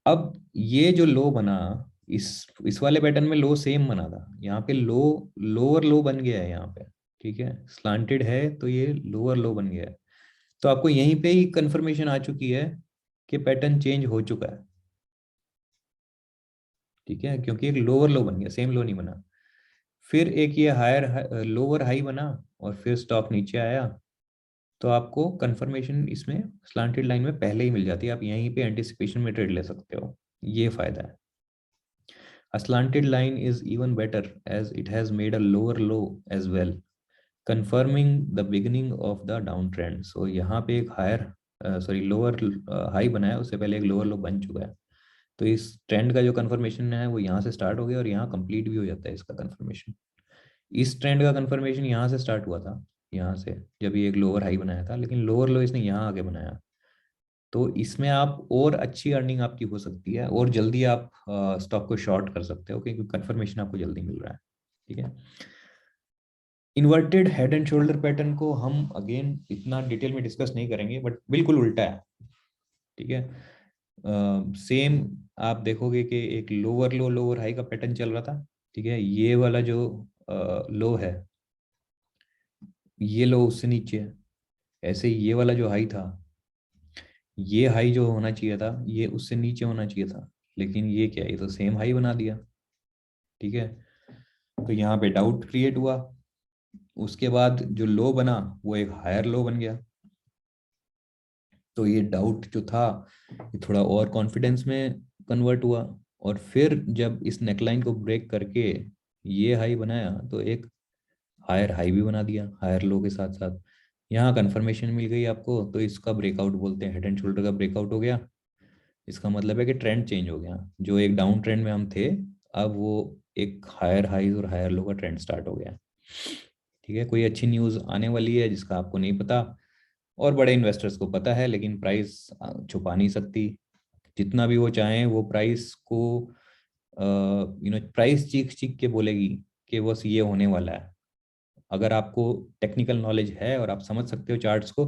अब ये जो लो बना, इस वाले पैटर्न में लो सेम बना था, यहाँ पे लो लोअर लो बन गया है यहाँ पे। ठीक है। स्लांटेड है तो ये लोअर लो बन गया है। तो आपको यहीं पे ही कंफर्मेशन आ चुकी है कि पैटर्न चेंज हो चुका है। ठीक है, क्योंकि एक लोअर लो बन गया, सेम लो नहीं बना। फिर एक ये हायर लोअर हाई बना, और फिर स्टॉक नीचे आया। तो आपको कंफर्मेशन इसमें स्लांटेड लाइन में पहले ही मिल जाती है, आप यहीं पे एंटिसिपेशन में ट्रेड ले सकते हो। ये फायदा है। A slanted line is even better as it has made a lower low as well, confirming the beginning of the downtrend. So यहाँ पे एक हायर सॉरी लोअर हाई बनाया, उससे पहले एक लोअर लो बन चुका है। तो इस ट्रेंड का जो कंफर्मेशन है वो यहाँ से स्टार्ट हो गया, और यहाँ कंप्लीट भी हो जाता है इसका कंफर्मेशन। इस ट्रेंड का कंफर्मेशन यहाँ से स्टार्ट हुआ था, यहाँ से जब ये एक लोअर हाई बनाया था, लेकिन लोअर लो इसने यहाँ आगे बनाया। तो इसमें आप और अच्छी अर्निंग आपकी हो सकती है, और जल्दी आप स्टॉक को शॉर्ट कर सकते हो क्योंकि कंफर्मेशन आपको जल्दी मिल रहा है। ठीक है। Inverted head and shoulder pattern को हम अगेन इतना डिटेल में डिस्कस नहीं करेंगे, बट बिल्कुल उल्टा है। ठीक है। सेम आप देखोगे कि एक लोअर हाई का पैटर्न चल रहा था। ठीक है। ये वाला जो लो है, ये लो उससे नीचे है। ऐसे ही ये वाला जो हाई था, ये हाई जो होना चाहिए था ये उससे नीचे होना चाहिए था, लेकिन ये क्या, ये तो सेम हाई बना दिया। ठीक है। तो यहाँ पे डाउट क्रिएट हुआ, उसके बाद जो लो बना वो एक हायर लो बन गया। तो ये डाउट जो था ये थोड़ा और कॉन्फिडेंस में कन्वर्ट हुआ, और फिर जब इस नेकलाइन को ब्रेक करके ये हाई बनाया तो एक हायर हाई भी बना दिया हायर लो के साथ साथ। यहाँ कंफर्मेशन मिल गई आपको, तो इसका ब्रेकआउट बोलते हैं, हेड एंड शोल्डर का ब्रेकआउट हो गया। इसका मतलब है कि ट्रेंड चेंज हो गया, जो एक डाउन ट्रेंड में हम थे अब वो एक हायर हाईज और हायर लो का ट्रेंड स्टार्ट हो गया। ठीक है, कोई अच्छी न्यूज़ आने वाली है जिसका आपको नहीं पता, और बड़े इन्वेस्टर्स को पता है, लेकिन प्राइस छुपा नहीं सकती। जितना भी वो चाहें वो प्राइस को प्राइस चीख चीख के बोलेगी कि बस ये होने वाला है। अगर आपको टेक्निकल नॉलेज है और आप समझ सकते हो चार्ट्स को,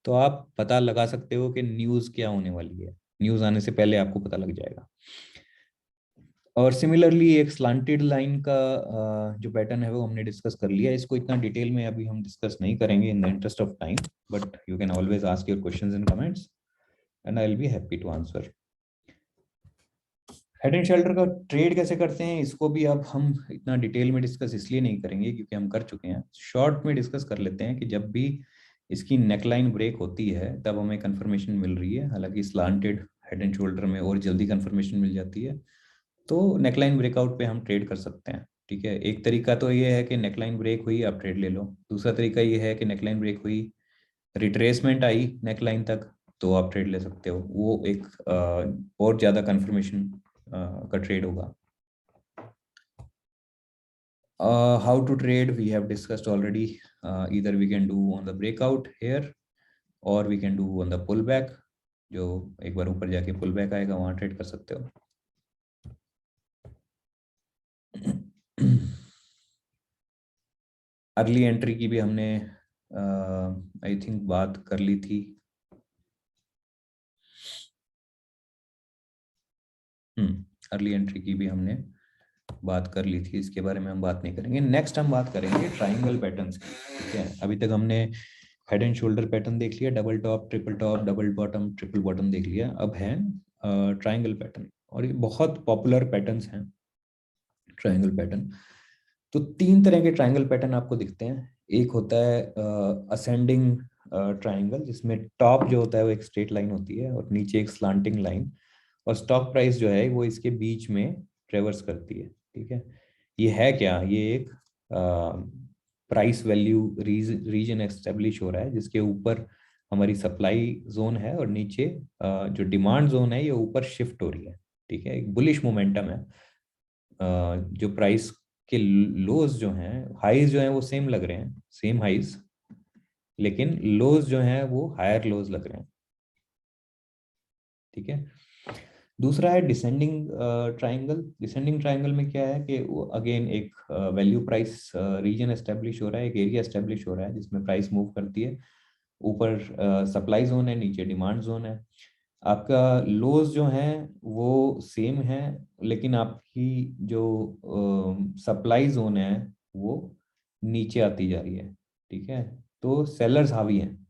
तो आप पता लगा सकते हो कि न्यूज़ क्या होने वाली है। न्यूज़ आने से पहले आपको पता लग जाएगा। और सिमिलरली एक स्लांटेड लाइन का जो पैटर्न है वो हमने डिस्कस कर लिया। इसको इतना डिटेल में अभी हम डिस्कस नहीं करेंगे in the interest of time, but you can always ask your questions in comments and I will be happy to answer. Head and shoulder का ट्रेड कैसे करते हैं इसको भी अब हम इतना डिटेल में डिस्कस इसलिए नहीं करेंगे क्योंकि हम कर चुके हैं। शॉर्ट में डिस्कस कर लेते हैं कि जब भी इसकी नेकलाइन ब्रेक होती है तब हमें कंफर्मेशन मिल रही है, हालांकि स्लांटेड हेड एंड शोल्डर में और जल्दी कंफर्मेशन मिल जाती है। तो नेकलाइन ब्रेकआउट पे हम ट्रेड कर सकते हैं। ठीक है, एक तरीका तो ये है कि नेकलाइन ब्रेक हुई आप ट्रेड ले लो। दूसरा तरीका ये है कि नेकलाइन ब्रेक हुई, रिट्रेसमेंट आई नेकलाइन तक, तो आप ट्रेड ले सकते हो। वो एक और ज़्यादा कंफर्मेशन का ट्रेड होगा। How to trade we have discussed already. Either we can do on the breakout here or we can do on the pullback, जो एक बार ऊपर जाके pullback आएगा वहां ट्रेड कर सकते हो। अर्ली एंट्री की भी हमने आई थिंक बात कर ली थी। अर्ली एंट्री की भी हमने बात कर ली थी, इसके बारे में हम बात नहीं करेंगे। नेक्स्ट हम बात करेंगे ट्राइंगल पैटर्न्स की। ठीक है, अभी तक हमने हेड एंड शोल्डर पैटर्न देख लिया, double top double bottom triple bottom देख लिया। अब है ट्राइंगल पैटर्न, और ये बहुत पॉपुलर पैटर्न्स हैं ट्राइंगल पैटर्न। तो तीन तरह के ट्राइंगल पैटर्न आपको दिखते हैं। एक होता है असेंडिंग ट्राइंगल, जिसमें टॉप जो होता है वो एक स्ट्रेट लाइन होती है और नीचे एक स्लांटिंग लाइन, और स्टॉक प्राइस जो है वो इसके बीच में ट्रेवर्स करती है। ठीक है, ये है क्या, ये एक प्राइस वैल्यू रीजन एस्टेब्लिश हो रहा है जिसके ऊपर हमारी सप्लाई जोन है और नीचे जो डिमांड जोन है ये ऊपर शिफ्ट हो रही है। ठीक है, एक बुलिश मोमेंटम है। जो प्राइस के लोज जो हैं, हाईज जो हैं वो सेम लग रहे हैं, सेम हाईज, लेकिन लोज जो हैं वो हायर लोज लग रहे हैं। ठीक है, दूसरा है डिसेंडिंग ट्राइंगल। डिसेंडिंग ट्राइंगल में क्या है कि वो अगेन एक वैल्यू प्राइस रीजन एस्टेब्लिश हो रहा है, एक एरिया एस्टेब्लिश हो रहा है जिसमें प्राइस मूव करती है। ऊपर सप्लाई जोन है, नीचे डिमांड जोन है। आपका लोज जो है वो सेम है, लेकिन आपकी जो सप्लाई जोन है वो नीचे आती जा रही है। ठीक है, तो सेलर्स हावी हैं,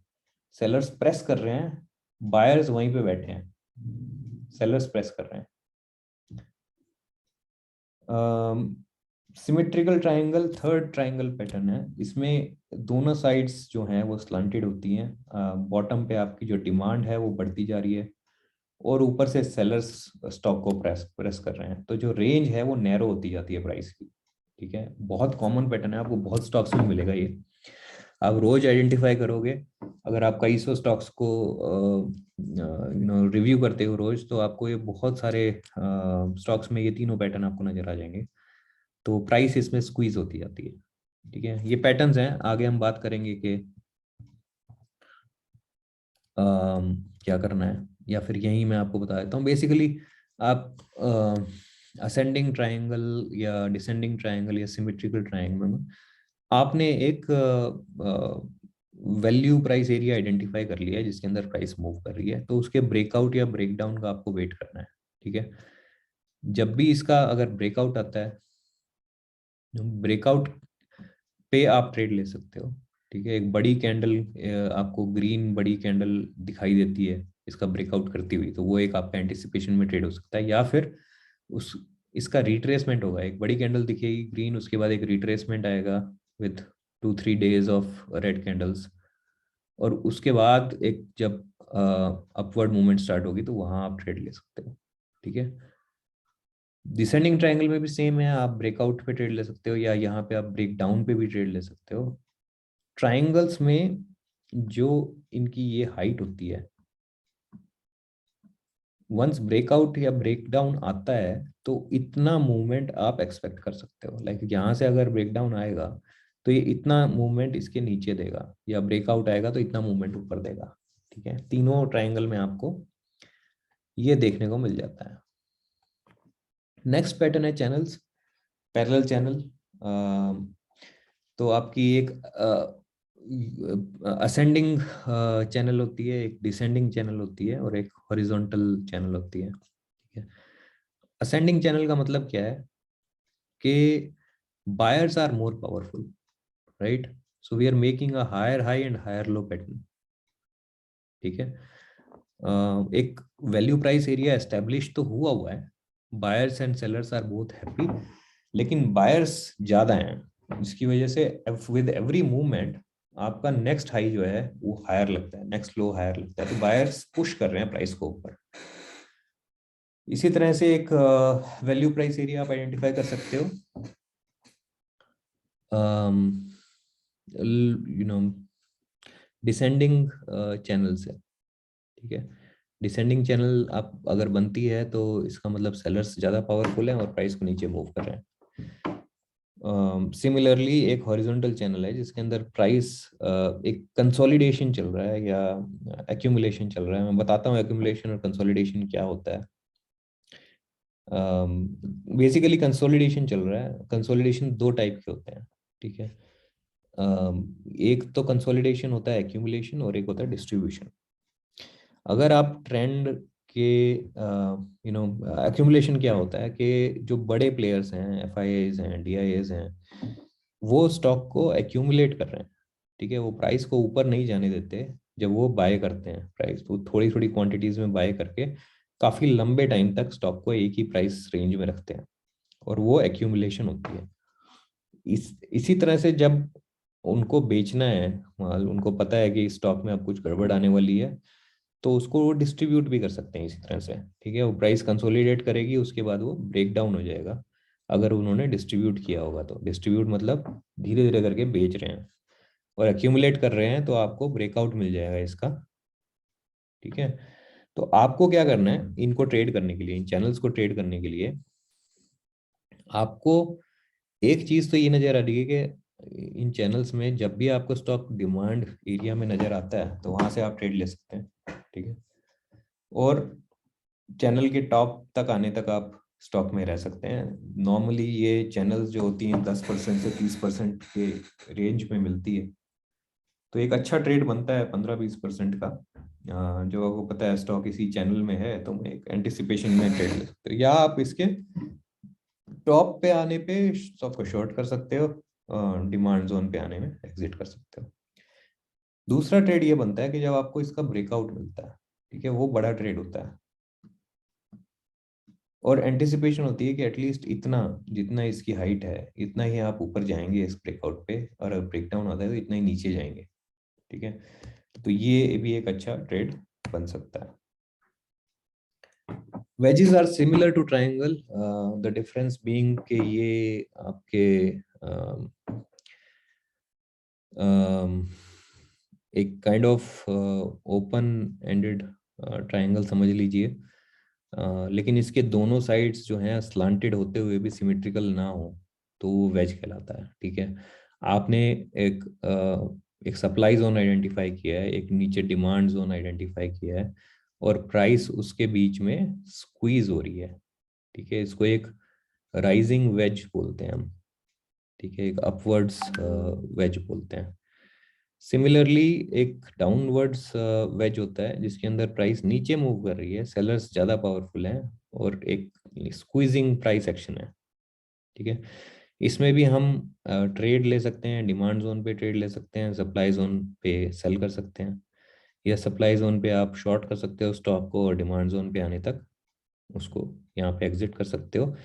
सेलर्स प्रेस कर रहे हैं, बायर्स वहीं पे बैठे हैं, सेलर्स प्रेस कर रहे हैं। Symmetrical triangle third triangle pattern है। इसमें दोनों साइड्स जो हैं वो स्लांटेड होती हैं। बॉटम पे आपकी जो डिमांड है वो बढ़ती जा रही है और ऊपर से सेलर्स स्टॉक को प्रेस प्रेस कर रहे हैं, तो जो रेंज है वो नैरो होती जाती है प्राइस की। ठीक है, बहुत कॉमन पैटर्न है, आपको बहुत स्टॉक्स में मिलेगा ये। आप रोज आइडेंटिफाई करोगे, अगर आप कई सौ स्टॉक्स को रिव्यू करते हो रोज, तो आपको ये बहुत सारे स्टॉक्स में ये तीनों पैटर्न आपको नजर आ जाएंगे। तो प्राइस इसमें स्क्वीज होती जाती है। ठीक है, ये पैटर्न्स हैं, आगे हम बात करेंगे कि क्या करना है, या फिर यही मैं आपको बता देता हूँ। बेसिकली आप असेंडिंग ट्रायंगल या डिसेंडिंग ट्रायंगल या सिमेट्रिकल ट्रायंगल में आपने एक वैल्यू प्राइस एरिया आइडेंटिफाई कर लिया है जिसके अंदर प्राइस मूव कर रही है, तो उसके ब्रेकआउट या ब्रेकडाउन का आपको वेट करना है। ठीक है, जब भी इसका अगर ब्रेकआउट आता है, ब्रेकआउट पे आप ट्रेड ले सकते हो। ठीक है, एक बड़ी कैंडल आपको ग्रीन बड़ी कैंडल दिखाई देती है इसका ब्रेकआउट करती हुई, तो वो एक आपका एंटिसिपेशन में ट्रेड हो सकता है। या फिर उस इसका रिट्रेसमेंट होगा, एक बड़ी कैंडल दिखेगी ग्रीन, उसके बाद एक रिट्रेसमेंट आएगा with 2-3 days of red candles, और उसके बाद एक जब अपवर्ड मूवमेंट स्टार्ट होगी तो वहां आप ट्रेड ले सकते हो। ठीक है, डिसेंडिंग ट्रायंगल में भी सेम है, आप ब्रेकआउट पे ट्रेड ले सकते हो या यहाँ पे आप ब्रेक डाउन पे भी ट्रेड ले सकते हो। ट्रायंगल्स में जो इनकी ये हाइट होती है, वंस ब्रेकआउट या ब्रेक डाउन आता है तो इतना मूवमेंट आप एक्सपेक्ट कर सकते हो। लाइक यहाँ से अगर ब्रेक डाउन आएगा तो ये इतना मूवमेंट इसके नीचे देगा, या ब्रेकआउट आएगा तो इतना मूवमेंट ऊपर देगा। ठीक है, तीनों ट्रायंगल में आपको ये देखने को मिल जाता है। नेक्स्ट पैटर्न है चैनल्स, पैरेलल चैनल। तो आपकी एक असेंडिंग चैनल होती है, एक डिसेंडिंग चैनल होती है, और एक हॉरिजॉन्टल चैनल होती है। ठीक है, असेंडिंग चैनल का मतलब क्या है कि buyers are more powerful, right? So we are making a higher high and higher low pattern. ठीक है, एक वैल्यू प्राइस एरिया एस्टेब्लिश तो हुआ है, buyers and sellers are both happy, लेकिन बायर्स ज्यादा हैं, जिसकी वजह से विद एवरी मूवमेंट आपका नेक्स्ट हाई जो है वो हायर लगता है, नेक्स्ट लो हायर लगता है, तो बायर्स पुश कर रहे हैं प्राइस को ऊपर। इसी तरह से एक वैल्यू प्राइस एरिया आप आइडेंटिफाई कर सकते हो, यू नो डिसेंडिंग चैनल से। ठीक है, डिसेंडिंग चैनल आप अगर बनती है तो इसका मतलब सेलर्स ज़्यादा पावरफुल है और प्राइस को नीचे मूव कर रहे हैं। सिमिलरली एक हॉरिजॉन्टल चैनल है जिसके अंदर प्राइस एक कंसोलिडेशन चल रहा है या एक्यूमुलेशन चल रहा है। मैं बताता हूँ एक्यूमुलेशन और कंसोलिडेशन क्या होता है। बेसिकली कंसोलिडेशन चल रहा है। कंसोलिडेशन दो टाइप के होते हैं। ठीक है, एक तो कंसोलिडेशन होता है एक्यूमुलेशन, और एक होता है डिस्ट्रीब्यूशन। अगर आप ट्रेंड के एक्यूमुलेशन क्या होता है कि जो बड़े प्लेयर्स हैं, एफआईएज हैं, डीआईएज हैं, वो स्टॉक को एक्यूमुलेट कर रहे हैं। ठीक है, वो प्राइस को ऊपर नहीं जाने देते। जब वो बाय करते हैं प्राइस, तो थोड़ी थोड़ी क्वांटिटीज में बाय करके काफी लंबे टाइम तक स्टॉक को एक ही प्राइस रेंज में रखते हैं, और वो एक्यूमुलेशन होती है। इसी तरह से जब उनको बेचना है माल, उनको पता है कि स्टॉक में अब कुछ गड़बड़ आने वाली है, तो उसको वो डिस्ट्रीब्यूट भी कर सकते हैं इसी तरह से। ठीक है, वो प्राइस कंसोलिडेट करेगी, उसके बाद वो ब्रेक डाउन हो जाएगा। अगर उन्होंने डिस्ट्रीब्यूट किया होगा तो डिस्ट्रीब्यूट मतलब धीरे धीरे करके बेच रहे हैं, और एक्यूमुलेट कर रहे हैं तो आपको ब्रेकआउट मिल जाएगा इसका। ठीक है, तो आपको क्या करना है, इनको ट्रेड करने के लिए, इन चैनल्स को ट्रेड करने के लिए आपको एक चीज तो ये नजर आ रही है कि इन चैनल्स में जब भी आपको स्टॉक डिमांड एरिया में नजर आता है तो वहां से आप ट्रेड ले सकते हैं। ठीक है, और चैनल के टॉप तक आने तक आप स्टॉक में रह सकते हैं। नॉर्मली ये चैनल्स जो होती हैं 10% से 30% के रेंज में मिलती है, तो एक अच्छा ट्रेड बनता है 15-20% का। जो आपको पता है स्टॉक इसी चैनल में है, तो मैं एक एंटिसिपेशन में ट्रेड ले सकते हो, या आप इसके टॉप पे आने पे स्टॉक को शॉर्ट कर सकते हो, डिमांड जोन पे आने में एग्जिट कर सकते हो। दूसरा ट्रेड ये बनता है कि जब आपको इसका ब्रेकआउट मिलता है, ठीक है, वो बड़ा ट्रेड होता है, और एंटिसिपेशन होती है कि एटलीस्ट इतना, जितना इसकी हाइट है इतना ही आप ऊपर जाएंगे इस ब्रेकआउट पे, और अगर ब्रेकडाउन होता है तो इतना ही नीचे जाएंगे। ठीक है, तो ये भी एक अच्छा ट्रेड बन सकता है। Wedges are similar to triangle, the difference being कि ये आपके एक kind of open ended triangle समझ लीजिए, लेकिन इसके दोनों साइड्स जो हैं स्लांटेड होते हुए भी सिमेट्रिकल ना हो तो वो वेज कहलाता है। ठीक है, आपने एक एक सप्लाई जोन आइडेंटिफाई किया है, एक नीचे डिमांड जोन आइडेंटिफाई किया है, और प्राइस उसके बीच में स्क्वीज हो रही है। ठीक है, इसको एक राइजिंग वेज बोलते हैं हम। ठीक है, एक अपवर्ड्स वेज बोलते हैं। सिमिलरली एक डाउनवर्ड्स वेज होता है जिसके अंदर प्राइस नीचे मूव कर रही है, सेलर्स ज़्यादा पावरफुल हैं, और एक स्क्वीजिंग प्राइस एक्शन है। ठीक है, इसमें भी हम ट्रेड ले सकते हैं, डिमांड जोन पे ट्रेड ले सकते हैं, सप्लाई जोन पे सेल कर सकते हैं, या सप्लाई जोन पे आप शॉर्ट कर सकते हो स्टॉक को, और डिमांड जोन पे आने तक उसको यहाँ पे एग्जिट कर सकते हो।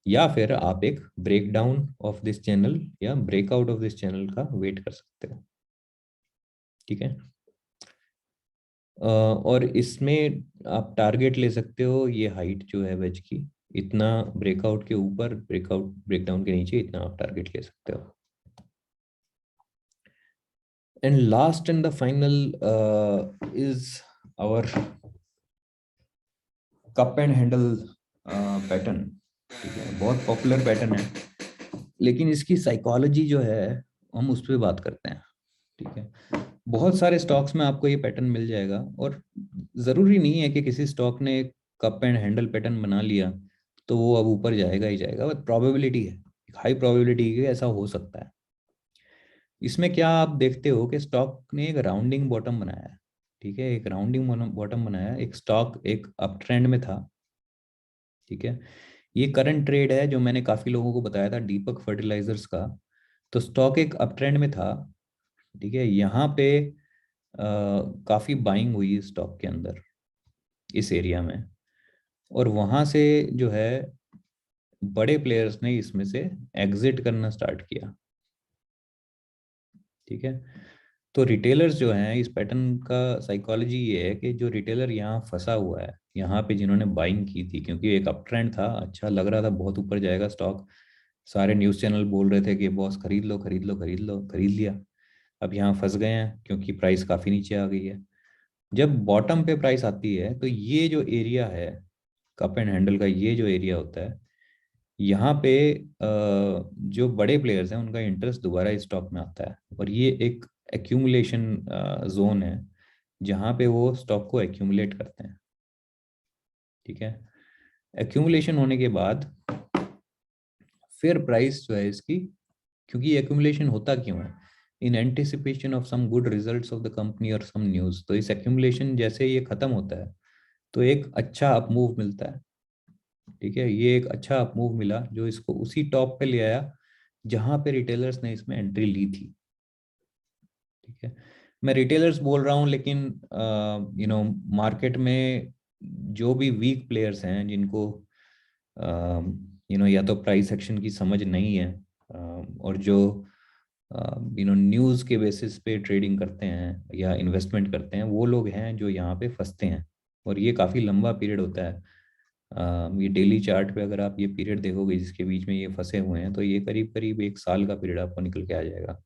या फिर आप एक break down of this channel या ब्रेकआउट ऑफ दिस चैनल का वेट कर सकते हो। ठीक है। और इसमें आप टारगेट ले सकते हो, ये हाइट जो है वेज की, इतना ब्रेकआउट के ऊपर, ब्रेकआउट ब्रेकडाउन के नीचे इतना आप टारगेट ले सकते हो। And last and the final is our cup and handle pattern. ठीक है, बहुत पॉपुलर पैटर्न है, लेकिन इसकी साइकोलॉजी जो है हम उस पर बात करते हैं। ठीक है, बहुत सारे स्टॉक्स में आपको ये पैटर्न मिल जाएगा, और ज़रूरी नहीं है कि किसी स्टॉक ने कप एंड हैंडल पैटर्न बना लिया तो वो अब ऊपर जाएगा ही जाएगा, बट प्रोबेबिलिटी है, हाई प्रोबेबिलिटी है कि ऐसा हो सकता है। इसमें क्या आप देखते हो कि स्टॉक ने एक राउंडिंग बॉटम बनाया है। ठीक है, एक राउंडिंग बॉटम बनाया, एक स्टॉक एक अप ट्रेंड में था। ठीक है, ये करंट ट्रेड है जो मैंने काफ़ी लोगों को बताया था, दीपक फर्टिलाइजर्स का। तो स्टॉक एक अप ट्रेंड में था। ठीक है, यहाँ पे काफ़ी बाइंग हुई स्टॉक के अंदर, इस एरिया में, और वहाँ से जो है बड़े प्लेयर्स ने इसमें से एग्जिट करना स्टार्ट किया। ठीक है, तो रिटेलर्स जो हैं, इस पैटर्न का साइकोलॉजी ये है कि जो रिटेलर यहाँ फंसा हुआ है, यहाँ पे जिन्होंने बाइंग की थी, क्योंकि एक अप ट्रेंड था, अच्छा लग रहा था बहुत ऊपर जाएगा स्टॉक, सारे न्यूज़ चैनल बोल रहे थे कि बॉस खरीद लो खरीद लो खरीद लो, खरीद लिया। अब यहाँ फंस गए हैं क्योंकि प्राइस काफ़ी नीचे आ गई है। जब बॉटम पे प्राइस आती है तो ये जो एरिया है कप एंड हैंडल का, ये जो एरिया होता है, यहाँ पे जो बड़े प्लेयर्स हैं उनका इंटरेस्ट दोबारा इस स्टॉक में आता है, और ये एक एक्यूमुलेशन जोन है जहाँ पे वो स्टॉक को एक्यूमुलेट करते हैं। ठीक है, एक्यूमुलेशन होने के बाद फिर प्राइस जो है इसकी, क्योंकि एक्यूमुलेशन होता क्यों है, in anticipation of some good results of the company और सम न्यूज़। तो इस एक्यूमुलेशन जैसे ये खत्म होता है तो एक अच्छा अप मूव मिलता है। ठीक है, ये एक अच्छा अप मूव मिला जो इसको उसी टॉप पे ले आया जहां पे रिटेलर्स ने इसमें एंट्री ली थी। ठीक है, मैं रिटेलर्स बोल रहा हूँ, लेकिन मार्केट में जो भी वीक प्लेयर्स हैं, जिनको या तो प्राइस एक्शन की समझ नहीं है, और जो न्यूज़ के बेसिस पे ट्रेडिंग करते हैं या इन्वेस्टमेंट करते हैं, वो लोग हैं जो यहाँ पे फंसते हैं। और ये काफ़ी लंबा पीरियड होता है। ये डेली चार्ट पे अगर आप ये पीरियड देखोगे जिसके बीच में ये फंसे हुए हैं, तो ये करीब करीब एक साल का पीरियड आपको निकल के आ जाएगा।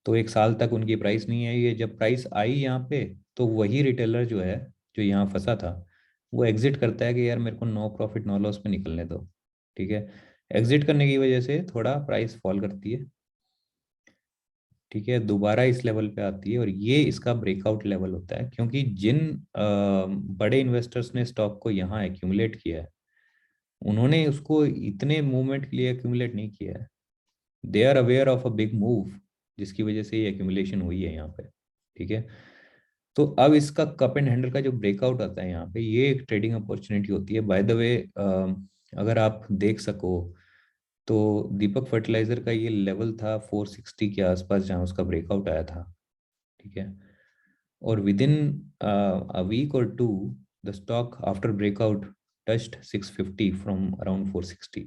तो एक साल तक उनकी प्राइस नहीं आई है। जब प्राइस आई यहाँ पे, तो वही रिटेलर जो है, जो यहाँ फंसा था, वो एग्जिट करता है कि यार मेरे को नो प्रॉफिट नो लॉस में निकलने दो। ठीक है, एग्जिट करने की वजह से थोड़ा प्राइस फॉल करती है। ठीक है, दोबारा इस लेवल पे आती है, और ये इसका ब्रेकआउट लेवल होता है, क्योंकि जिन बड़े इन्वेस्टर्स ने स्टॉक को यहाँ एक्यूमुलेट किया है, उन्होंने उसको इतने मूवमेंट के लिए एक्यूमुलेट नहीं किया है। They are aware of a big move, जिसकी वजह से ये एक्यूमुलेशन हुई है यहाँ पे। ठीक है, तो अब इसका कप एंड हैंडल का जो ब्रेकआउट आता है यहाँ पे, ये एक ट्रेडिंग अपॉर्चुनिटी होती है। बाय द वे, अगर आप देख सको तो दीपक फर्टिलाइजर का ये लेवल था 460 के आसपास जहाँ उसका ब्रेकआउट आया था। ठीक है, और within a week or two, the stock after breakout touched 650 from around 460।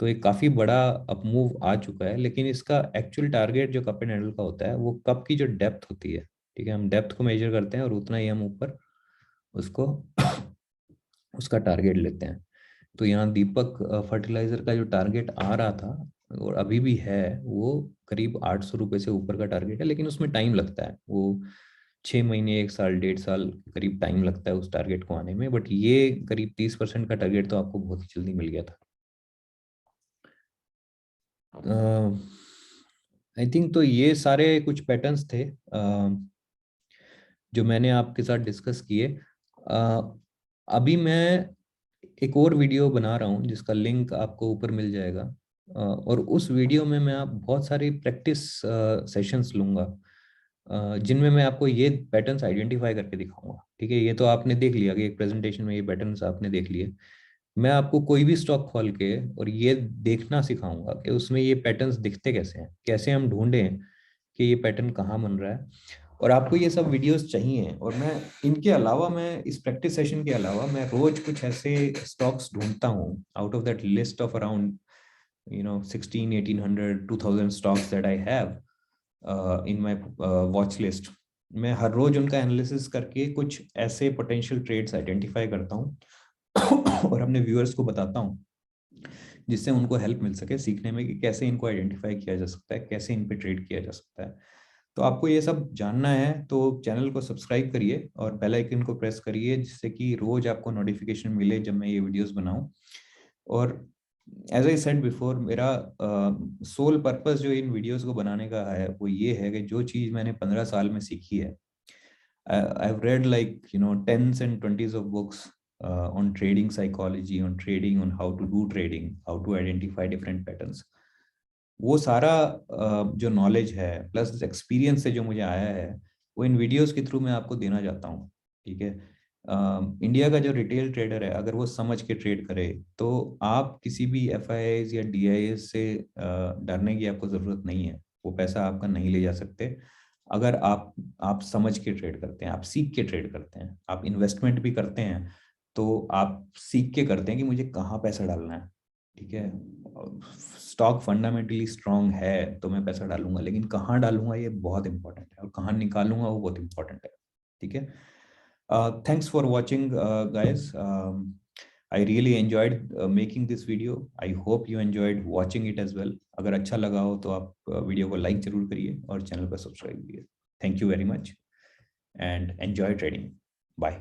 तो एक काफी बड़ा अप मूव आ चुका है, लेकिन इसका एक्चुअल टारगेट जो कप एंड हैंडल का होता है, वो कप की जो डेप्थ होती है। ठीक है, हम डेप्थ को मेजर करते हैं और उतना ही हम ऊपर उसको उसका टारगेट लेते हैं। तो यहाँ दीपक फर्टिलाइजर का जो टारगेट आ रहा था और अभी भी है, वो करीब 800 रुपये से ऊपर का टारगेट है, लेकिन उसमें टाइम लगता है। वो 6 महीने, 1 साल, 1.5 साल करीब टाइम लगता है उस टारगेट को आने में, बट ये करीब 30% का टारगेट तो आपको बहुत ही जल्दी मिल गया था। आई थिंक तो ये सारे कुछ पैटर्न्स थे जो मैंने आपके साथ डिस्कस किए। अभी मैं एक और वीडियो बना रहा हूँ जिसका लिंक आपको ऊपर मिल जाएगा, और उस वीडियो में मैं आप बहुत सारी प्रैक्टिस सेशंस लूँगा, जिनमें मैं आपको ये पैटर्न्स आइडेंटिफाई करके दिखाऊंगा। ठीक है, ये तो आपने देख लिया कि एक प्रेजेंटेशन में ये पैटर्न्स आपने देख लिए। मैं आपको कोई भी स्टॉक खोल के और ये देखना सिखाऊंगा कि उसमें ये पैटर्न्स दिखते कैसे हैं, कैसे हम ढूंढें कि ये पैटर्न कहाँ बन रहा है। और आपको ये सब वीडियोस चाहिए, और मैं इनके अलावा, मैं इस प्रैक्टिस सेशन के अलावा मैं रोज कुछ ऐसे स्टॉक्स ढूंढता हूँ out of that list of around 16, 1800, 2000 stocks that I have in my watch list. मैं हर रोज उनका एनालिसिस करके कुछ ऐसे पोटेंशियल ट्रेड्स आइडेंटिफाई करता हूँ और अपने व्यूअर्स को बताता हूँ, जिससे उनको हेल्प मिल सके सीखने में कि कैसे इनको आइडेंटिफाई किया जा सकता है, कैसे इन पे ट्रेड किया जा सकता है। तो आपको ये सब जानना है तो चैनल को सब्सक्राइब करिए और बेल आइकन को प्रेस करिए, जिससे कि रोज आपको नोटिफिकेशन मिले जब मैं ये वीडियोस बनाऊं। और एज आई सेड बिफोर, मेरा सोल पर्पस जो इन वीडियोस को बनाने का है वो ये है कि जो चीज़ मैंने 15 साल में सीखी है, I've read like tens and 20s of books on trading psychology, on trading, on how to do trading, how to identify different patterns. वो सारा जो नॉलेज है प्लस एक्सपीरियंस से जो मुझे आया है, वो इन वीडियोस के थ्रू मैं आपको देना चाहता हूँ। ठीक है, इंडिया का जो रिटेल ट्रेडर है, अगर वो समझ के ट्रेड करे तो आप किसी भी FIIs या DIS से डरने की आपको ज़रूरत नहीं है। वो पैसा आपका नहीं ले जा सकते अगर आप समझ के ट्रेड करते हैं, आप सीख के ट्रेड करते हैं, आप इन्वेस्टमेंट भी करते हैं तो आप सीख के करते हैं कि मुझे कहाँ पैसा डालना है। ठीक है, स्टॉक फंडामेंटली स्ट्रांग है तो मैं पैसा डालूंगा, लेकिन कहाँ डालूंगा ये बहुत इंपॉर्टेंट है, और कहाँ निकालूंगा वो बहुत इंपॉर्टेंट है। ठीक है, thanks for watching, guys. I really enjoyed making this video. I hope you enjoyed watching it as well. अगर अच्छा लगा हो तो आप वीडियो को लाइक जरूर करिए और चैनल पर सब्सक्राइब करिए। Thank you very much and enjoy trading. Bye.